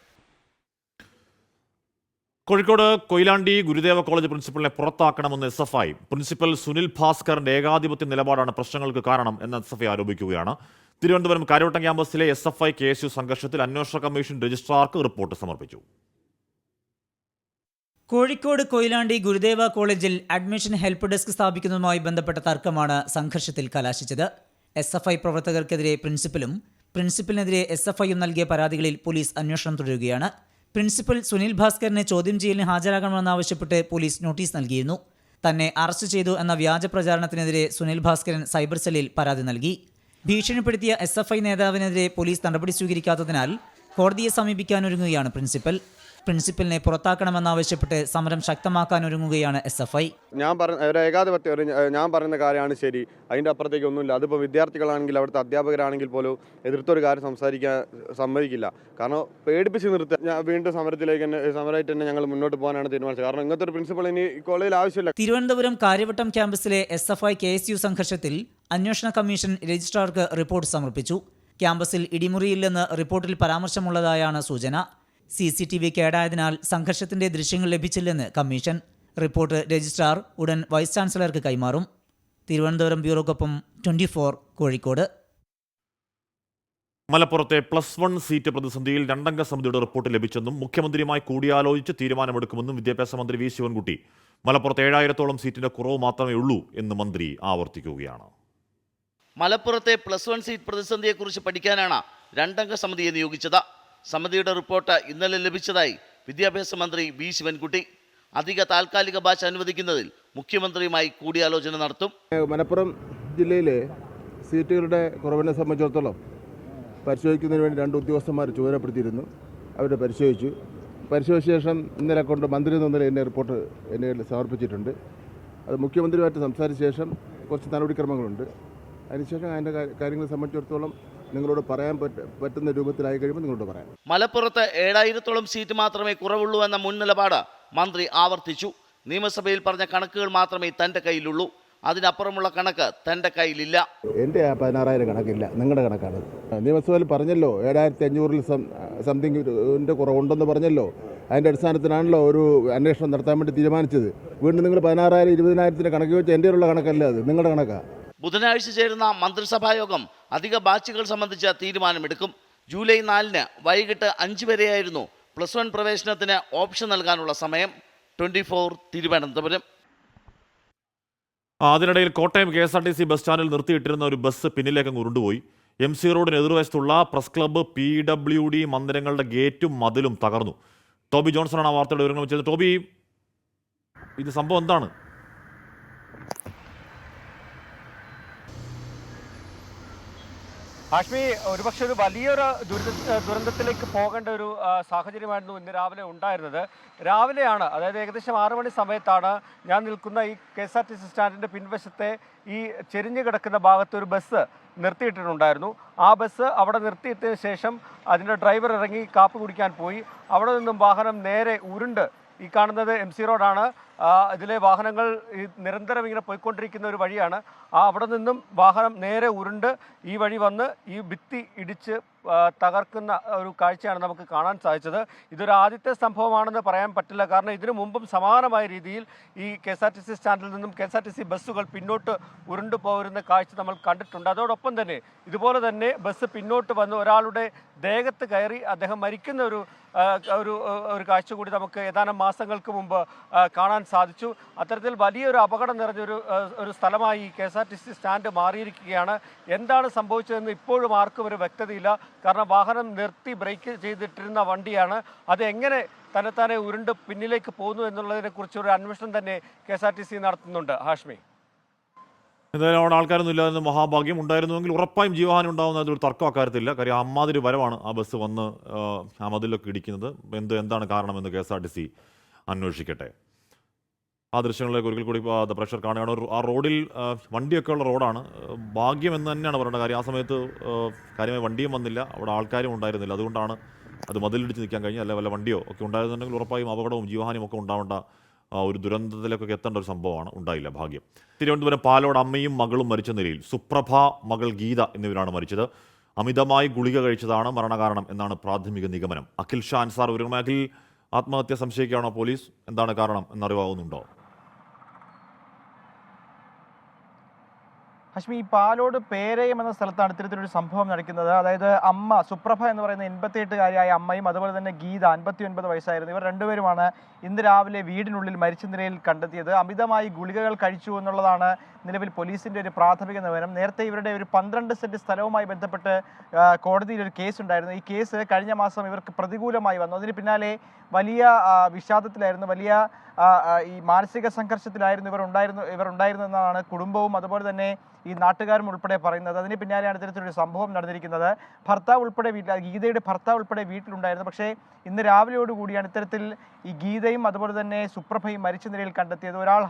കോഴിക്കോട് കൊയിലാണ്ടി ഗുരുദേവ കോളേജ് പ്രിൻസിപ്പലിനെ പുറത്താക്കണമെന്ന് SFI. പ്രിൻസിപ്പൽ സുനിൽ ഭാസ്കറിന്റെ ഏകാധിപത്യ നിലപാടാണ് പ്രശ്നങ്ങൾക്ക് കാരണം എന്ന് SFI ആരോപിക്കുകയാണ്. Thiruvananthapuram Karyavattom ക്യാമ്പസിലെ SFI KSU സംഘർഷത്തിൽ അന്വേഷണ കമ്മീഷൻ രജിസ്ട്രാർക്ക് റിപ്പോർട്ട് സമർപ്പിച്ചു. കോഴിക്കോട് കൊയിലാണ്ടി ഗുരുദേവ കോളേജിൽ അഡ്മിഷൻ ഹെൽപ്പ് ഡെസ്ക് സ്ഥാപിക്കുന്നതുമായി ബന്ധപ്പെട്ട തർക്കമാണ് സംഘർഷത്തിൽ കലാശിച്ചത്. SFI പ്രവർത്തകർക്കെതിരെ പ്രിൻസിപ്പലിനെതിരെ SFIയും നൽകിയ പരാതികളിൽ പോലീസ് അന്വേഷണം തുടരുകയാണ്. പ്രിൻസിപ്പൽ സുനിൽ ഭാസ്കറിനെ ചോദ്യം ചെയ്യലിന് ഹാജരാകണമെന്നാവശ്യപ്പെട്ട് പോലീസ് നോട്ടീസ് നൽകിയിരുന്നു. തന്നെ അറസ്റ്റ് ചെയ്തു എന്ന വ്യാജ പ്രചാരണത്തിനെതിരെ സുനിൽ ഭാസ്കരൻ സൈബർ സെല്ലിൽ പരാതി നൽകി. ഭീഷണിപ്പെടുത്തിയ SFI നേതാവിനെതിരെ പോലീസ് നടപടി സ്വീകരിക്കാത്തതിനാൽ കോടതിയെ സമീപിക്കാനൊരുങ്ങുകയാണ് പ്രിൻസിപ്പലിനെ പുറത്താക്കണമെന്നാവശ്യപ്പെട്ട് സമരം ശക്തമാക്കാനൊരുങ്ങുകയാണ് SFI. ഞാൻ പറയുന്ന കാര്യമാണ് ശരി, അതിൻ്റെ അപ്പുറത്തേക്ക് ഒന്നുമില്ല. അതിപ്പോൾ വിദ്യാർത്ഥികളാണെങ്കിൽ അവിടുത്തെ അധ്യാപകരാണെങ്കിൽ പോലും എതിർത്തൊരു കാര്യം സംസാരിക്കാൻ സമ്മതിക്കില്ല. കാരണം പേടിപ്പിച്ച് നിർത്തുക. ഞാൻ വീണ്ടും സമരമായിട്ട് തന്നെ ഞങ്ങൾ മുന്നോട്ട് പോകാനാണ് തീരുമാനിച്ചത്. കാരണം ഇങ്ങനത്തെ ഒരു പ്രിൻസിപ്പൾ ഇനി കോളേജിൽ ആവശ്യമില്ല. തിരുവനന്തപുരം കാര്യവട്ടം ക്യാമ്പസിലെ SFI KSU സംഘർഷത്തിൽ അന്വേഷണ കമ്മീഷൻ രജിസ്ട്രാർക്ക് റിപ്പോർട്ട് സമർപ്പിച്ചു. ക്യാമ്പസിൽ ഇടിമുറിയില്ലെന്ന് റിപ്പോർട്ടിൽ പരാമർശമുള്ളതായാണ് സൂചന. CCTV കേടായതിനാൽ സംഘർഷത്തിന്റെ ദൃശ്യങ്ങൾ ലഭിച്ചില്ലെന്ന് കമ്മീഷൻ. റിപ്പോർട്ട് രജിസ്ട്രാർ ഉടൻ വൈസ് ചാൻസലർക്ക് കൈമാറും. തിരുവനന്തപുരം ബ്യൂറോക്കൊപ്പം 24 കോഴിക്കോട്. മലപ്പുറത്തെ +1 സീറ്റ് പ്രതിസന്ധിയിൽ 2-അംഗ സമിതിയുടെ റിപ്പോർട്ട് ലഭിച്ചെന്നും മുഖ്യമന്ത്രിയുമായി കൂടിയാലോചിച്ച് തീരുമാനമെടുക്കുമെന്നും വിദ്യാഭ്യാസ മന്ത്രി V ശിവൻകുട്ടി. മലപ്പുറത്ത് 7000-ഓളം സീറ്റിന്റെ കുറവ് മാത്രമേ ഉള്ളൂ എന്ന് മന്ത്രി ആവർത്തിക്കുകയാണ്. മലപ്പുറത്തെ +1 സീറ്റ് പ്രതിസന്ധിയെക്കുറിച്ച് പഠിക്കാനാണ് 2-അംഗ സമിതിയെ നിയോഗിച്ചത്. സമിതിയുടെ റിപ്പോർട്ട് ഇന്നലെ ലഭിച്ചതായി വിദ്യാഭ്യാസ മന്ത്രി V ശിവൻകുട്ടി. അധിക താൽക്കാലിക ബാച്ച് അനുവദിക്കുന്നതിൽ മുഖ്യമന്ത്രിയുമായി കൂടിയാലോചന നടത്തും. മലപ്പുറം ജില്ലയിലെ സീറ്റുകളുടെ കുറവിനെ സംബന്ധിച്ചിടത്തോളം പരിശോധിക്കുന്നതിന് വേണ്ടി 2 ഉദ്യോഗസ്ഥന്മാർ ചുമതലപ്പെടുത്തിയിരുന്നു. അവരെ പരിശോധിച്ച ശേഷം ഇന്നലെ കൊണ്ട് മന്ത്രി എന്ന നിലയിൽ എൻ്റെ റിപ്പോർട്ട് എന്നെ സമർപ്പിച്ചിട്ടുണ്ട്. അത് മുഖ്യമന്ത്രിയുമായിട്ട് സംസാരിച്ച ശേഷം കുറച്ച് നടപടിക്രമങ്ങളുണ്ട്. അതിനുശേഷം അതിൻ്റെ കാര്യങ്ങളെ സംബന്ധിച്ചിടത്തോളം നിങ്ങളോട് പറയാൻ പറ്റുന്ന രൂപത്തിലായി കഴിയുമ്പോൾ നിങ്ങളോട് പറയാം. മലപ്പുറത്ത് 7000-ഓളം സീറ്റ് മാത്രമേ കുറവുള്ളൂ എന്ന മുൻ നിലപാട് മന്ത്രി ആവർത്തിച്ചു. നിയമസഭയിൽ പറഞ്ഞ കണക്കുകൾ മാത്രമേ തൻ്റെ കയ്യിലുള്ളൂ, അതിനപ്പുറമുള്ള കണക്ക് തൻ്റെ കയ്യിലില്ല. എൻ്റെ 16,000 കണക്കില്ല, നിങ്ങളുടെ കണക്കാണ്. നിയമസഭയിൽ പറഞ്ഞല്ലോ 7500-ൽ സംതിങ്ങിൻ്റെ കുറവുണ്ടെന്ന് പറഞ്ഞല്ലോ. അതിൻ്റെ അടിസ്ഥാനത്തിലാണല്ലോ ഒരു അന്വേഷണം നടത്താൻ വേണ്ടി തീരുമാനിച്ചത്. വീണ്ടും നിങ്ങൾ 16,000 20,000-ൻ്റെ കണക്ക് വെച്ച് എൻ്റെ ഉള്ള കണക്കല്ല, അത് നിങ്ങളുടെ കണക്കാണ്. ബുധനാഴ്ച ചേരുന്ന മന്ത്രിസഭായോഗം അധിക ബാച്ചുകൾ സംബന്ധിച്ച തീരുമാനമെടുക്കും. ജൂലൈ 4-ന് വൈകിട്ട് 5 വരെയായിരുന്നു +1 പ്രവേശനത്തിന് ഓപ്ഷൻ നൽകാനുള്ള സമയം. 24 തിരുവനന്തപുരം. അതിനിടയിൽ കോട്ടയം KSRTC ബസ് സ്റ്റാൻഡിൽ നിർത്തിയിട്ടിരുന്ന ഒരു ബസ് പിന്നിലേക്ക് ഉരുണ്ടുപോയി. MC റോഡിന് എതിർവശത്തുള്ള പ്രസ് ക്ലബ്ബ് PWD മന്ദിരങ്ങളുടെ ഗേറ്റും മതിലും തകർന്നു. ടോബി ജോൺസണാണ് ആ വാർത്തയുടെ വിവരങ്ങൾ വെച്ചത്. ടോബി, ഇത് സംഭവം എന്താണ്? ഹാഷ്മി, ഒരുപക്ഷെ ഒരു വലിയൊരു ദുരന്തത്തിലേക്ക് പോകേണ്ട ഒരു സാഹചര്യമായിരുന്നു ഇന്ന് രാവിലെ ഉണ്ടായിരുന്നത്. രാവിലെയാണ്, അതായത് ഏകദേശം 6 മണി സമയത്താണ് ഞാൻ നിൽക്കുന്ന ഈ KSRTC സ്റ്റാൻഡിൻ്റെ പിൻവശത്തെ ഈ ചെരിഞ്ഞു കിടക്കുന്ന ഭാഗത്ത് ഒരു ബസ് നിർത്തിയിട്ടിട്ടുണ്ടായിരുന്നു. ആ ബസ് അവിടെ നിർത്തിയിട്ടതിന് ശേഷം അതിൻ്റെ ഡ്രൈവർ ഇറങ്ങി കാപ്പി കുടിക്കാൻ പോയി. അവിടെ നിന്നും വാഹനം നേരെ ഉരുണ്ട്, ഈ കാണുന്നത് MC റോഡാണ്, ഇതിലെ വാഹനങ്ങൾ നിരന്തരം ഇങ്ങനെ പോയിക്കൊണ്ടിരിക്കുന്ന ഒരു വഴിയാണ്. അവിടെ നിന്നും വാഹനം നേരെ ഉരുണ്ട് ഈ വഴി വന്ന് ഈ ഭിത്തി ഇടിച്ച് തകർക്കുന്ന ഒരു കാഴ്ചയാണ് നമുക്ക് കാണാൻ സാധിച്ചത്. ഇതൊരു ആദ്യത്തെ സംഭവമാണെന്ന് പറയാൻ പറ്റില്ല. കാരണം ഇതിനു മുമ്പും സമാനമായ രീതിയിൽ ഈ KSRTC സ്റ്റാൻഡിൽ നിന്നും KSRTC ബസ്സുകൾ പിന്നോട്ട് ഉരുണ്ടു പോരുന്ന കാഴ്ച നമ്മൾ കണ്ടിട്ടുണ്ട്. അതോടൊപ്പം തന്നെ ഇതുപോലെ തന്നെ ബസ് പിന്നോട്ട് വന്ന് ഒരാളുടെ ദേഹത്ത് കയറി അദ്ദേഹം മരിക്കുന്ന ഒരു കാഴ്ച കൂടി നമുക്ക് ഏതാനും മാസങ്ങൾക്ക് മുമ്പ് കാണാൻ സാധിച്ചു. അത്തരത്തിൽ വലിയൊരു അപകടം നിറഞ്ഞൊരു സ്ഥലമായി KSRTC സ്റ്റാൻഡ് മാറിയിരിക്കുകയാണ്. എന്താണ് സംഭവിച്ചതെന്ന് ഇപ്പോഴും ആർക്കും ഒരു വ്യക്തതയില്ല. കാരണം വാഹനം നിർത്തി ബ്രേക്ക് ചെയ്തിട്ടിരുന്ന വണ്ടിയാണ്. അത് എങ്ങനെ തന്നെത്താനെ ഉരുണ്ട് പിന്നിലേക്ക് പോകുന്നു എന്നുള്ളതിനെക്കുറിച്ച് ഒരു അന്വേഷണം തന്നെ KSRTC നടത്തുന്നുണ്ട്. ഹാഷ്മി, എന്തായാലും അവിടെ ആൾക്കാരൊന്നും ഇല്ലാതെ മഹാഭാഗ്യം. ഉണ്ടായിരുന്നുവെങ്കിൽ ഉറപ്പായും ജീവഹാനി ഉണ്ടാകുന്ന ഒരു തർക്കം അക്കാര്യത്തില്ല. കാര്യം അമ്മാതിരി വരവാണ് ആ ബസ് വന്ന് ആ മതിലൊക്കെ ഇടിക്കുന്നത്. എന്താണ് കാരണമെന്ന് KSRTC അന്വേഷിക്കട്ടെ. ആ ദൃശ്യങ്ങളിലേക്ക് ഒരിക്കൽ കൂടി പ്രഷർ കാണുകയാണ്. ആ റോഡിൽ വണ്ടിയൊക്കെ ഉള്ള റോഡാണ്. ഭാഗ്യം എന്ന് തന്നെയാണ് പറയേണ്ട കാര്യം. ആ സമയത്ത് കാര്യമായി വണ്ടിയും വന്നില്ല, അവിടെ ആൾക്കാരും ഉണ്ടായിരുന്നില്ല. അതുകൊണ്ടാണ് അത് മതിലിടിച്ച് നിൽക്കാൻ കഴിഞ്ഞത്. അല്ല വല്ല വണ്ടിയോ ഒക്കെ ഉണ്ടായിരുന്നുണ്ടെങ്കിൽ ഉറപ്പായും അപകടവും ജീവഹാനിയും ഒക്കെ ഉണ്ടാവേണ്ട ഒരു ദുരന്തത്തിലേക്കൊക്കെ എത്തേണ്ട ഒരു സംഭവമാണ്. ഉണ്ടായില്ല, ഭാഗ്യം. തിരുവനന്തപുരം പാലോട് അമ്മയും മകളും മരിച്ച നിലയിൽ സുപ്രഭ, മകൾ ഗീത എന്നിവരാണ് മരിച്ചത്. അമിതമായി ഗുളിക കഴിച്ചതാണ് മരണകാരണം എന്നാണ് പ്രാഥമിക നിഗമനം. അഖിൽ ഷാ അൻസാർ വിവരങ്ങൾ. അഖിൽ, ആത്മഹത്യ സംശയിക്കുകയാണോ പോലീസ്? എന്താണ് കാരണം എന്നറിവാകുന്നുണ്ടോ? ഹഷ്മി, ഈ പാലോട് പേരയം എന്ന സ്ഥലത്താണ് ഇത്തരത്തിലൊരു സംഭവം നടക്കുന്നത്. അതായത് അമ്മ സുപ്രഭ എന്ന് പറയുന്ന 88-കാരിയായ അമ്മയും അതുപോലെ തന്നെ ഗീത 59 വയസ്സായിരുന്നു. ഇവർ രണ്ടുപേരുമാണ് ഇന്ന് രാവിലെ വീടിനുള്ളിൽ മരിച്ച നിലയിൽ കണ്ടെത്തിയത്. അമിതമായി ഗുളികകൾ കഴിച്ചു എന്നുള്ളതാണ് നിലവിൽ പോലീസിന്റെ ഒരു പ്രാഥമിക നിഗമനം. നേരത്തെ ഇവരുടെ ഒരു 12 സെന്റ് സ്ഥലവുമായി ബന്ധപ്പെട്ട് കോടതിയിൽ ഒരു കേസ് ഉണ്ടായിരുന്നു. ഈ കേസ് കഴിഞ്ഞ മാസം ഇവർക്ക് പ്രതികൂലമായി വന്നു. അതിന് പിന്നാലെ വലിയ വിഷാദത്തിലായിരുന്നു, വലിയ ഈ മാനസിക സംഘർഷത്തിലായിരുന്നു ഇവർ ഉണ്ടായിരുന്നെന്നാണ് കുടുംബവും അതുപോലെ തന്നെ ഈ നാട്ടുകാരും ഉൾപ്പെടെ പറയുന്നത്. അതിന് പിന്നാലെയാണ് ഇത്തരത്തിലൊരു സംഭവം നടന്നിരിക്കുന്നത്. ഗീതയുടെ ഭർത്താവ് ഉൾപ്പെടെ വീട്ടിലുണ്ടായിരുന്നു. പക്ഷേ ഇന്ന് രാവിലെയോടുകൂടിയാണ് ഇത്തരത്തിൽ ഈ ഗീതയും അതുപോലെ തന്നെ സുപ്രഭയും മരിച്ച നിലയിൽ കണ്ടെത്തിയത്. ഒരാൾ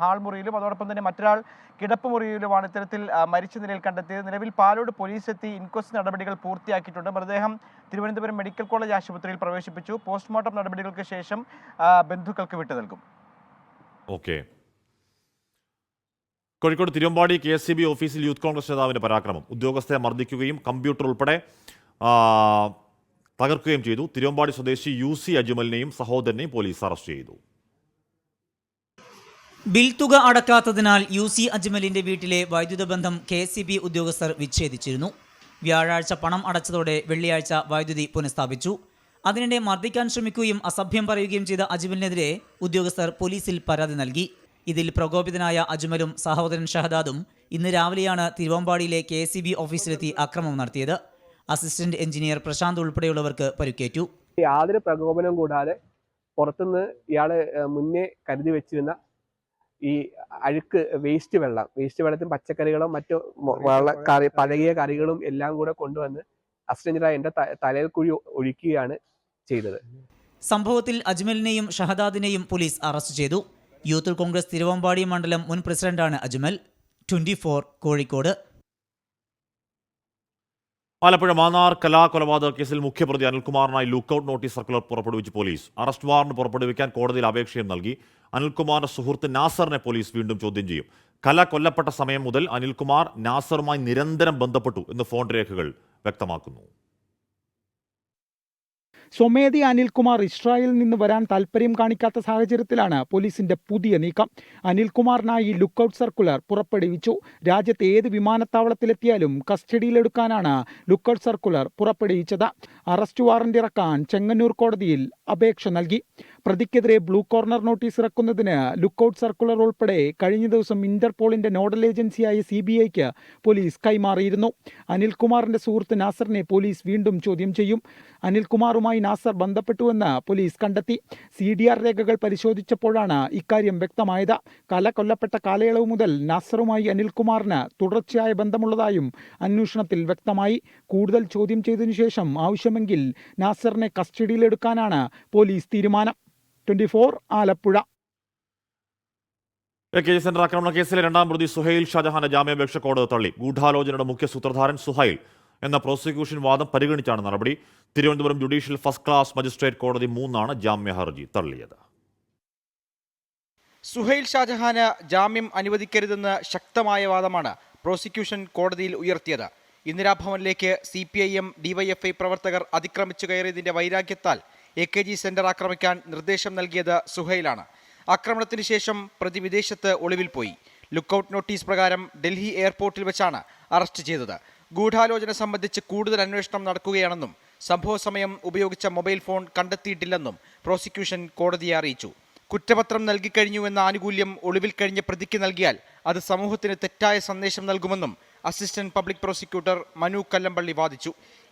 ഹാൾ മുറിയിലും അതോടൊപ്പം തന്നെ മറ്റൊരാൾ കിടപ്പുമുറിയിലുമാണ് ഇത്തരത്തിൽ മരിച്ച നിലയിൽ കണ്ടെത്തിയത്. നിലവിൽ പാലോട് പോലീസ് എത്തി ഇൻക്വസ്റ്റ് നടപടികൾ പൂർത്തിയാക്കിയിട്ടുണ്ട്. മൃതദേഹം തിരുവനന്തപുരം മെഡിക്കൽ കോളേജ് ആശുപത്രിയിൽ പ്രവേശിപ്പിച്ചു. പോസ്റ്റ്മോർട്ടം നടപടികൾക്ക് ശേഷം ബന്ധുക്കൾക്ക് വിട്ടു നൽകും. ഓക്കെ. കോഴിക്കോട് തിരുവമ്പാടി KSCB ഓഫീസിൽ യൂത്ത് കോൺഗ്രസ് നേതാവിന്റെ പരാക്രമം. ഉദ്യോഗസ്ഥരെ മർദ്ദിക്കുകയും കമ്പ്യൂട്ടർ ഉൾപ്പെടെ തകർക്കുകയും ചെയ്തു. തിരുവമ്പാടി സ്വദേശി UC അജ്മലിനെയും സഹോദരനെയും പോലീസ് അറസ്റ്റ് ചെയ്തു. ബിൽ തുക അടക്കാത്തതിനാൽ UC അജ്മലിന്റെ വീട്ടിലെ വൈദ്യുത ബന്ധം KSCB ഉദ്യോഗസ്ഥർ വിച്ഛേദിച്ചിരുന്നു. വ്യാഴാഴ്ച പണം അടച്ചതോടെ വെള്ളിയാഴ്ച വൈദ്യുതി പുനഃസ്ഥാപിച്ചു. അതിനിടെ മർദ്ദിക്കാൻ ശ്രമിക്കുകയും അസഭ്യം പറയുകയും ചെയ്ത അജ്മലിനെതിരെ ഉദ്യോഗസ്ഥർ പോലീസിൽ പരാതി നൽകി. ഇതിൽ പ്രകോപിതനായ അജ്മലും സഹോദരൻ ഷഹദാദും ഇന്ന് രാവിലെയാണ് തിരുവമ്പാടിയിലെ KSCB ഓഫീസിലെത്തി അക്രമം നടത്തിയത്. അസിസ്റ്റന്റ് എഞ്ചിനീയർ പ്രശാന്ത് ഉൾപ്പെടെയുള്ളവർക്ക് പരിക്കേറ്റു. യാതൊരു പ്രകോപനവും കൂടാതെ പുറത്തുനിന്ന് ഇയാള് മുന്നേ കരുതി വെച്ചിരുന്ന ഈ അഴുക്ക് വേസ്റ്റ് വെള്ളത്തിൽ പച്ചക്കറികളും മറ്റു പഴകിയ കറികളും എല്ലാം കൂടെ കൊണ്ടുവന്ന് അസിസ്റ്റന്റായ എന്റെ തലയിൽ കുഴി ഒഴിക്കുകയാണ് ചെയ്തത്. സംഭവത്തിൽ അജ്മലിനെയും ഷഹദാദിനെയും പോലീസ് അറസ്റ്റ് ചെയ്തു. യൂത്ത് കോൺഗ്രസ് തിരുവമ്പാടി മണ്ഡലം മുൻ പ്രസിഡന്റാണ് അജ്മൽ. 24 കോഴിക്കോട്. ആലപ്പുഴ മാന്നാർ കലാകൊലപാതക കേസിൽ മുഖ്യപ്രതി അനിൽകുമാറിനായി ലുക്കൌട്ട് നോട്ടീസ് സർക്കുലർ പുറപ്പെടുവിച്ച് പോലീസ്. അറസ്റ്റ് വാറന്റ് പുറപ്പെടുവിക്കാൻ കോടതിയിൽ അപേക്ഷയും നൽകി. അനിൽകുമാറിന്റെ സുഹൃത്ത് നാസറിനെ പോലീസ് വീണ്ടും ചോദ്യം ചെയ്യും. കൊല്ലപ്പെട്ട സമയം മുതൽ അനിൽകുമാർ നാസറുമായി നിരന്തരം ബന്ധപ്പെട്ടു എന്ന് ഫോൺ രേഖകൾ വ്യക്തമാക്കുന്നു. സ്വമേധി അനിൽകുമാർ ഇസ്രായേലിൽ നിന്ന് വരാൻ താൽപ്പര്യം കാണിക്കാത്ത സാഹചര്യത്തിലാണ് പോലീസിന്റെ പുതിയ നീക്കം. അനിൽകുമാറിനായി ലുക്കൌട്ട് സർക്കുലർ പുറപ്പെടുവിച്ചു. രാജ്യത്തെ ഏത് വിമാനത്താവളത്തിലെത്തിയാലും കസ്റ്റഡിയിലെടുക്കാനാണ് ലുക്കൌട്ട് സർക്കുലർ പുറപ്പെടുവിച്ചത്. അറസ്റ്റ് വാറന്റ് ഇറക്കാൻ ചെങ്ങന്നൂർ കോടതിയിൽ അപേക്ഷ നൽകി. പ്രതിക്കെതിരെ ബ്ലൂ കോർണർ നോട്ടീസ് ഇറക്കുന്നതിന് ലുക്കൌട്ട് സർക്കുലർ ഉൾപ്പെടെ കഴിഞ്ഞ ദിവസം ഇന്റർപോളിന്റെ നോഡൽ ഏജൻസിയായ CBIക്ക് പോലീസ് കൈമാറിയിരുന്നു. അനിൽകുമാറിന്റെ സുഹൃത്ത് നാസറിനെ പോലീസ് വീണ്ടും ചോദ്യം ചെയ്യും. അനിൽകുമാറുമായി നാസർ ബന്ധപ്പെട്ടുവെന്ന് പോലീസ് കണ്ടെത്തി. CDR രേഖകൾ പരിശോധിച്ചപ്പോഴാണ് ഇക്കാര്യം വ്യക്തമായത്. കൊല്ലപ്പെട്ട കാലയളവ് മുതൽ നാസറുമായി അനിൽകുമാറിന് തുടർച്ചയായ ബന്ധമുള്ളതായും അന്വേഷണത്തിൽ വ്യക്തമായി. കൂടുതൽ ചോദ്യം ചെയ്തതിനു ശേഷം ആവശ്യമെങ്കിൽ നാസറിനെ കസ്റ്റഡിയിലെടുക്കാനാണ് പോലീസ് തീരുമാനം. 24 ആലപ്പുഴ. സെന്റർ ആക്രമണ കേസിലെ രണ്ടാം പ്രതി സുഹൈൽ ഷാജഹാന്റെ ജാമ്യാപേക്ഷ കോടതി തള്ളി. ഗൂഢാലോചനയുടെ മുഖ്യ സൂത്രധാരൻ സുഹൈൽ എന്ന പ്രോസിക്യൂഷൻ വാദം പരിഗണിച്ചാണ് നടപടി. Thiruvananthapuram judicial first class magistrate കോടതി 3 ജാമ്യ ഹർജി തള്ളിയത്. സുഹൈൽ ഷാജഹാന് ജാമ്യം അനുവദിക്കരുതെന്ന് ശക്തമായ വാദമാണ് പ്രോസിക്യൂഷൻ കോടതിയിൽ ഉയർത്തിയത്. ഇന്ദിരാഭവനിലേക്ക് CPIM DYFI പ്രവർത്തകർ അതിക്രമിച്ചു കയറിയതിന്റെ വൈരാഗ്യത്താൽ AKG സെന്റർ ആക്രമിക്കാൻ നിർദ്ദേശം നൽകിയത് സുഹൈലാണ്. ആക്രമണത്തിന് ശേഷം പ്രതി വിദേശത്ത് ഒളിവിൽ പോയി. ലുക്കൌട്ട് നോട്ടീസ് പ്രകാരം ഡൽഹി എയർപോർട്ടിൽ വെച്ചാണ് അറസ്റ്റ് ചെയ്തത്. ഗൂഢാലോചന സംബന്ധിച്ച് കൂടുതൽ അന്വേഷണം നടക്കുകയാണെന്നും സംഭവ സമയം ഉപയോഗിച്ച മൊബൈൽ ഫോൺ കണ്ടെത്തിയിട്ടില്ലെന്നും പ്രോസിക്യൂഷൻ കോടതിയെ അറിയിച്ചു. കുറ്റപത്രം നൽകിക്കഴിഞ്ഞുവെന്ന ആനുകൂല്യം ഒളിവിൽ കഴിഞ്ഞ പ്രതിക്ക് നൽകിയാൽ അത് സമൂഹത്തിന് തെറ്റായ സന്ദേശം നൽകുമെന്നും assistant public prosecutor Manu Kallampally വാദിച്ചു.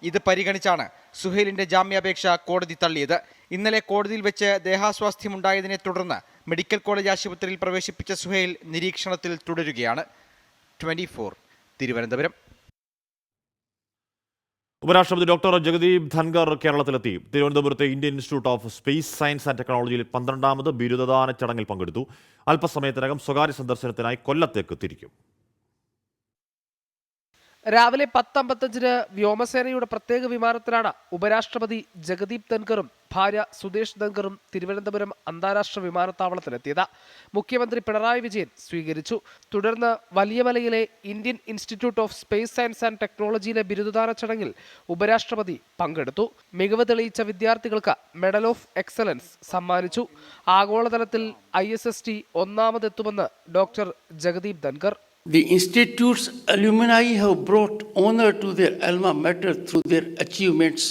ഇത് പരിഗണിച്ചാണ് സുഹൈലിന്റെ ജാമ്യാപേക്ഷ കോടതി തള്ളിയത്. ഇന്നലെ കോടതിയിൽ വെച്ച് ദേഹാസ്വാസ്ഥ്യമുണ്ടായതിനെ തുടർന്ന് മെഡിക്കൽ കോളേജ് ആശുപത്രിയിൽ പ്രവേശിപ്പിച്ച സുഹൈൽ നിരീക്ഷണത്തിൽ തുടരുകയാണ്. 24 തിരുവനന്തപുരം. ഉപരാഷ്ട്രപതി ഡോക്ടർ ജഗദീപ് ധൻഖർ കേരളത്തിലെത്തി. തിരുവനന്തപുരത്തെ Indian institute of space science and ടെക്നോളജിയിൽ 12ാമത് ബിരുദദാന ചടങ്ങിൽ പങ്കെടുത്തു. അല്പസമയത്തിനകം സ്വകാര്യ സന്ദർശനത്തിനായി കൊല്ലത്തേക്ക് തിരിക്കും. രാവിലെ 10:55 വ്യോമസേനയുടെ പ്രത്യേക വിമാനത്തിലാണ് ഉപരാഷ്ട്രപതി ജഗദീപ് ധൻഖറും ഭാര്യ സുദേശ് ധൻഖറും തിരുവനന്തപുരം അന്താരാഷ്ട്ര വിമാനത്താവളത്തിലെത്തിയത്. മുഖ്യമന്ത്രി പിണറായി വിജയൻ സ്വീകരിച്ചു. തുടർന്ന് വലിയമലയിലെ Indian institute of space science and ടെക്നോളജിയിലെ ബിരുദദാന ചടങ്ങിൽ ഉപരാഷ്ട്രപതി പങ്കെടുത്തു. മികവ് തെളിയിച്ച വിദ്യാർത്ഥികൾക്ക് മെഡൽ ഓഫ് എക്സലൻസ് സമ്മാനിച്ചു. ആഗോളതലത്തിൽ ISST ഒന്നാമതെത്തുമെന്ന് doctor Jagdeep Dhankhar. The institute's alumni have brought honor to their alma mater through their achievements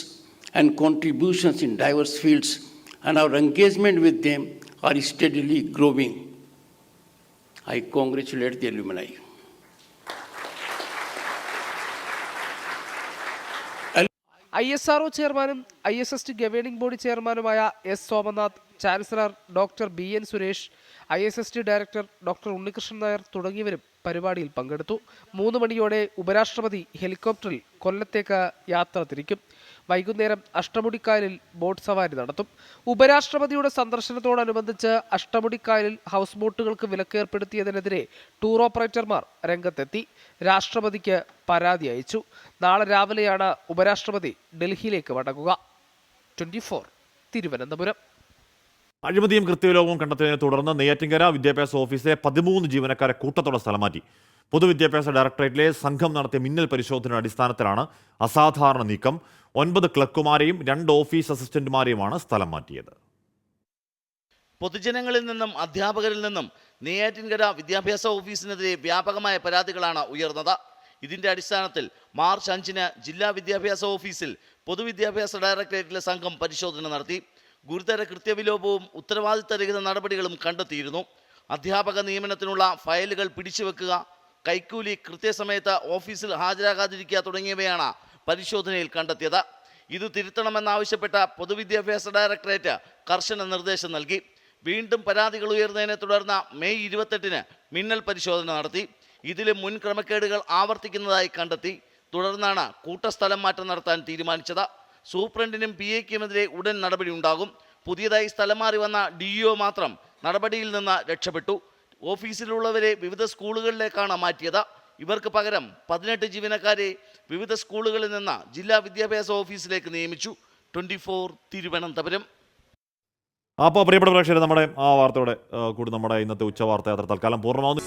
and contributions in diverse fields, and our engagement with them are steadily growing. I congratulate the alumni. ISRO ചെയർമാനും ISST governing body ചെയർമാനുമായ S. Somnath, ചാൻസലർ doctor BN Suresh, ISST director doctor Unnikrishnan Nair തുടങ്ങിയവരും പരിപാടിയിൽ പങ്കെടുത്തു. 3 മണിയോടെ ഉപരാഷ്ട്രപതി ഹെലികോപ്റ്ററിൽ കൊല്ലത്തേക്ക് യാത്ര തിരിക്കും. വൈകുന്നേരം അഷ്ടമുടിക്കായലിൽ ബോട്ട് സവാരി നടത്തും. ഉപരാഷ്ട്രപതിയുടെ സന്ദർശനത്തോടനുബന്ധിച്ച് അഷ്ടമുടിക്കായലിൽ ഹൗസ് ബോട്ടുകൾക്ക് വിലക്കേർപ്പെടുത്തിയതിനെതിരെ ടൂർ ഓപ്പറേറ്റർമാർ രംഗത്തെത്തി രാഷ്ട്രപതിക്ക് പരാതി അയച്ചു. നാളെ രാവിലെയാണ് ഉപരാഷ്ട്രപതി ഡൽഹിയിലേക്ക് മടങ്ങുക. 24 തിരുവനന്തപുരം. അഴിമതിയും കൃത്യലോകവും കണ്ടെത്തിയതിനെ തുടർന്ന് നെയ്യാറ്റിൻകര വിദ്യാഭ്യാസ ഓഫീസിലെ 13 ജീവനക്കാരെ കൂട്ടത്തോടെ സ്ഥലം മാറ്റി. പൊതുവിദ്യാഭ്യാസ ഡയറക്ടറേറ്റിലെ സംഘം നടത്തിയ മിന്നൽ പരിശോധനയുടെ അടിസ്ഥാനത്തിലാണ് അസാധാരണ നീക്കം. 9 ക്ലർക്കുമാരെയും 2 ഓഫീസ് അസിസ്റ്റന്റുമാരെയുമാണ് സ്ഥലം മാറ്റിയത്. പൊതുജനങ്ങളിൽ നിന്നും അധ്യാപകരിൽ നിന്നും നെയ്യാറ്റിൻകര വിദ്യാഭ്യാസ ഓഫീസിനെതിരെ വ്യാപകമായ പരാതികളാണ് ഉയർന്നത്. ഇതിന്റെ അടിസ്ഥാനത്തിൽ മാർച്ച് 5-ന് ജില്ലാ വിദ്യാഭ്യാസ ഓഫീസിൽ പൊതുവിദ്യാഭ്യാസ ഡയറക്ടറേറ്റിലെ സംഘം പരിശോധന നടത്തി. ഗുരുതര കൃത്യവിലോപവും ഉത്തരവാദിത്തരഹിത നടപടികളും കണ്ടെത്തിയിരുന്നു. അധ്യാപക നിയമനത്തിനുള്ള ഫയലുകൾ പിടിച്ചുവെക്കുക, കൈക്കൂലി കൃത്യസമയത്ത് ഓഫീസിൽ ഹാജരാകാതിരിക്കുക തുടങ്ങിയവയാണ് പരിശോധനയിൽ കണ്ടെത്തിയത്. ഇത് തിരുത്തണമെന്നാവശ്യപ്പെട്ട പൊതുവിദ്യാഭ്യാസ ഡയറക്ടറേറ്റ് കർശന നിർദ്ദേശം നൽകി. വീണ്ടും പരാതികൾ ഉയർന്നതിനെ തുടർന്ന് മെയ് 28-ന് മിന്നൽ പരിശോധന നടത്തി. ഇതിലെ മുൻ ക്രമക്കേടുകൾ ആവർത്തിക്കുന്നതായി കണ്ടെത്തി. തുടർന്നാണ് കൂട്ടസ്ഥലം മാറ്റം നടത്താൻ തീരുമാനിച്ചത്. സൂപ്രണ്ടിനും PAക്കുമെതിരെ ഉടൻ നടപടി ഉണ്ടാകും. പുതിയതായി സ്ഥലം മാറി വന്ന DO മാത്രം നടപടിയിൽ നിന്ന് രക്ഷപ്പെട്ടു. ഓഫീസിലുള്ളവരെ വിവിധ സ്കൂളുകളിലേക്കാണ് മാറ്റിയത്. ഇവർക്ക് പകരം 18 ജീവനക്കാരെ വിവിധ സ്കൂളുകളിൽ നിന്ന് ജില്ലാ വിദ്യാഭ്യാസ ഓഫീസിലേക്ക് നിയമിച്ചു. 24 തിരുവനന്തപുരം. അപ്പോൾ പ്രിയപ്പെട്ട പ്രേക്ഷകരെ, നമ്മുടെ ആ വാർത്തയോടെ കൂടി നമ്മുടെ ഇന്നത്തെ ഉച്ചവാർത്ത യാത്ര തൽക്കാലം പൂർണ്ണമാവുന്നു.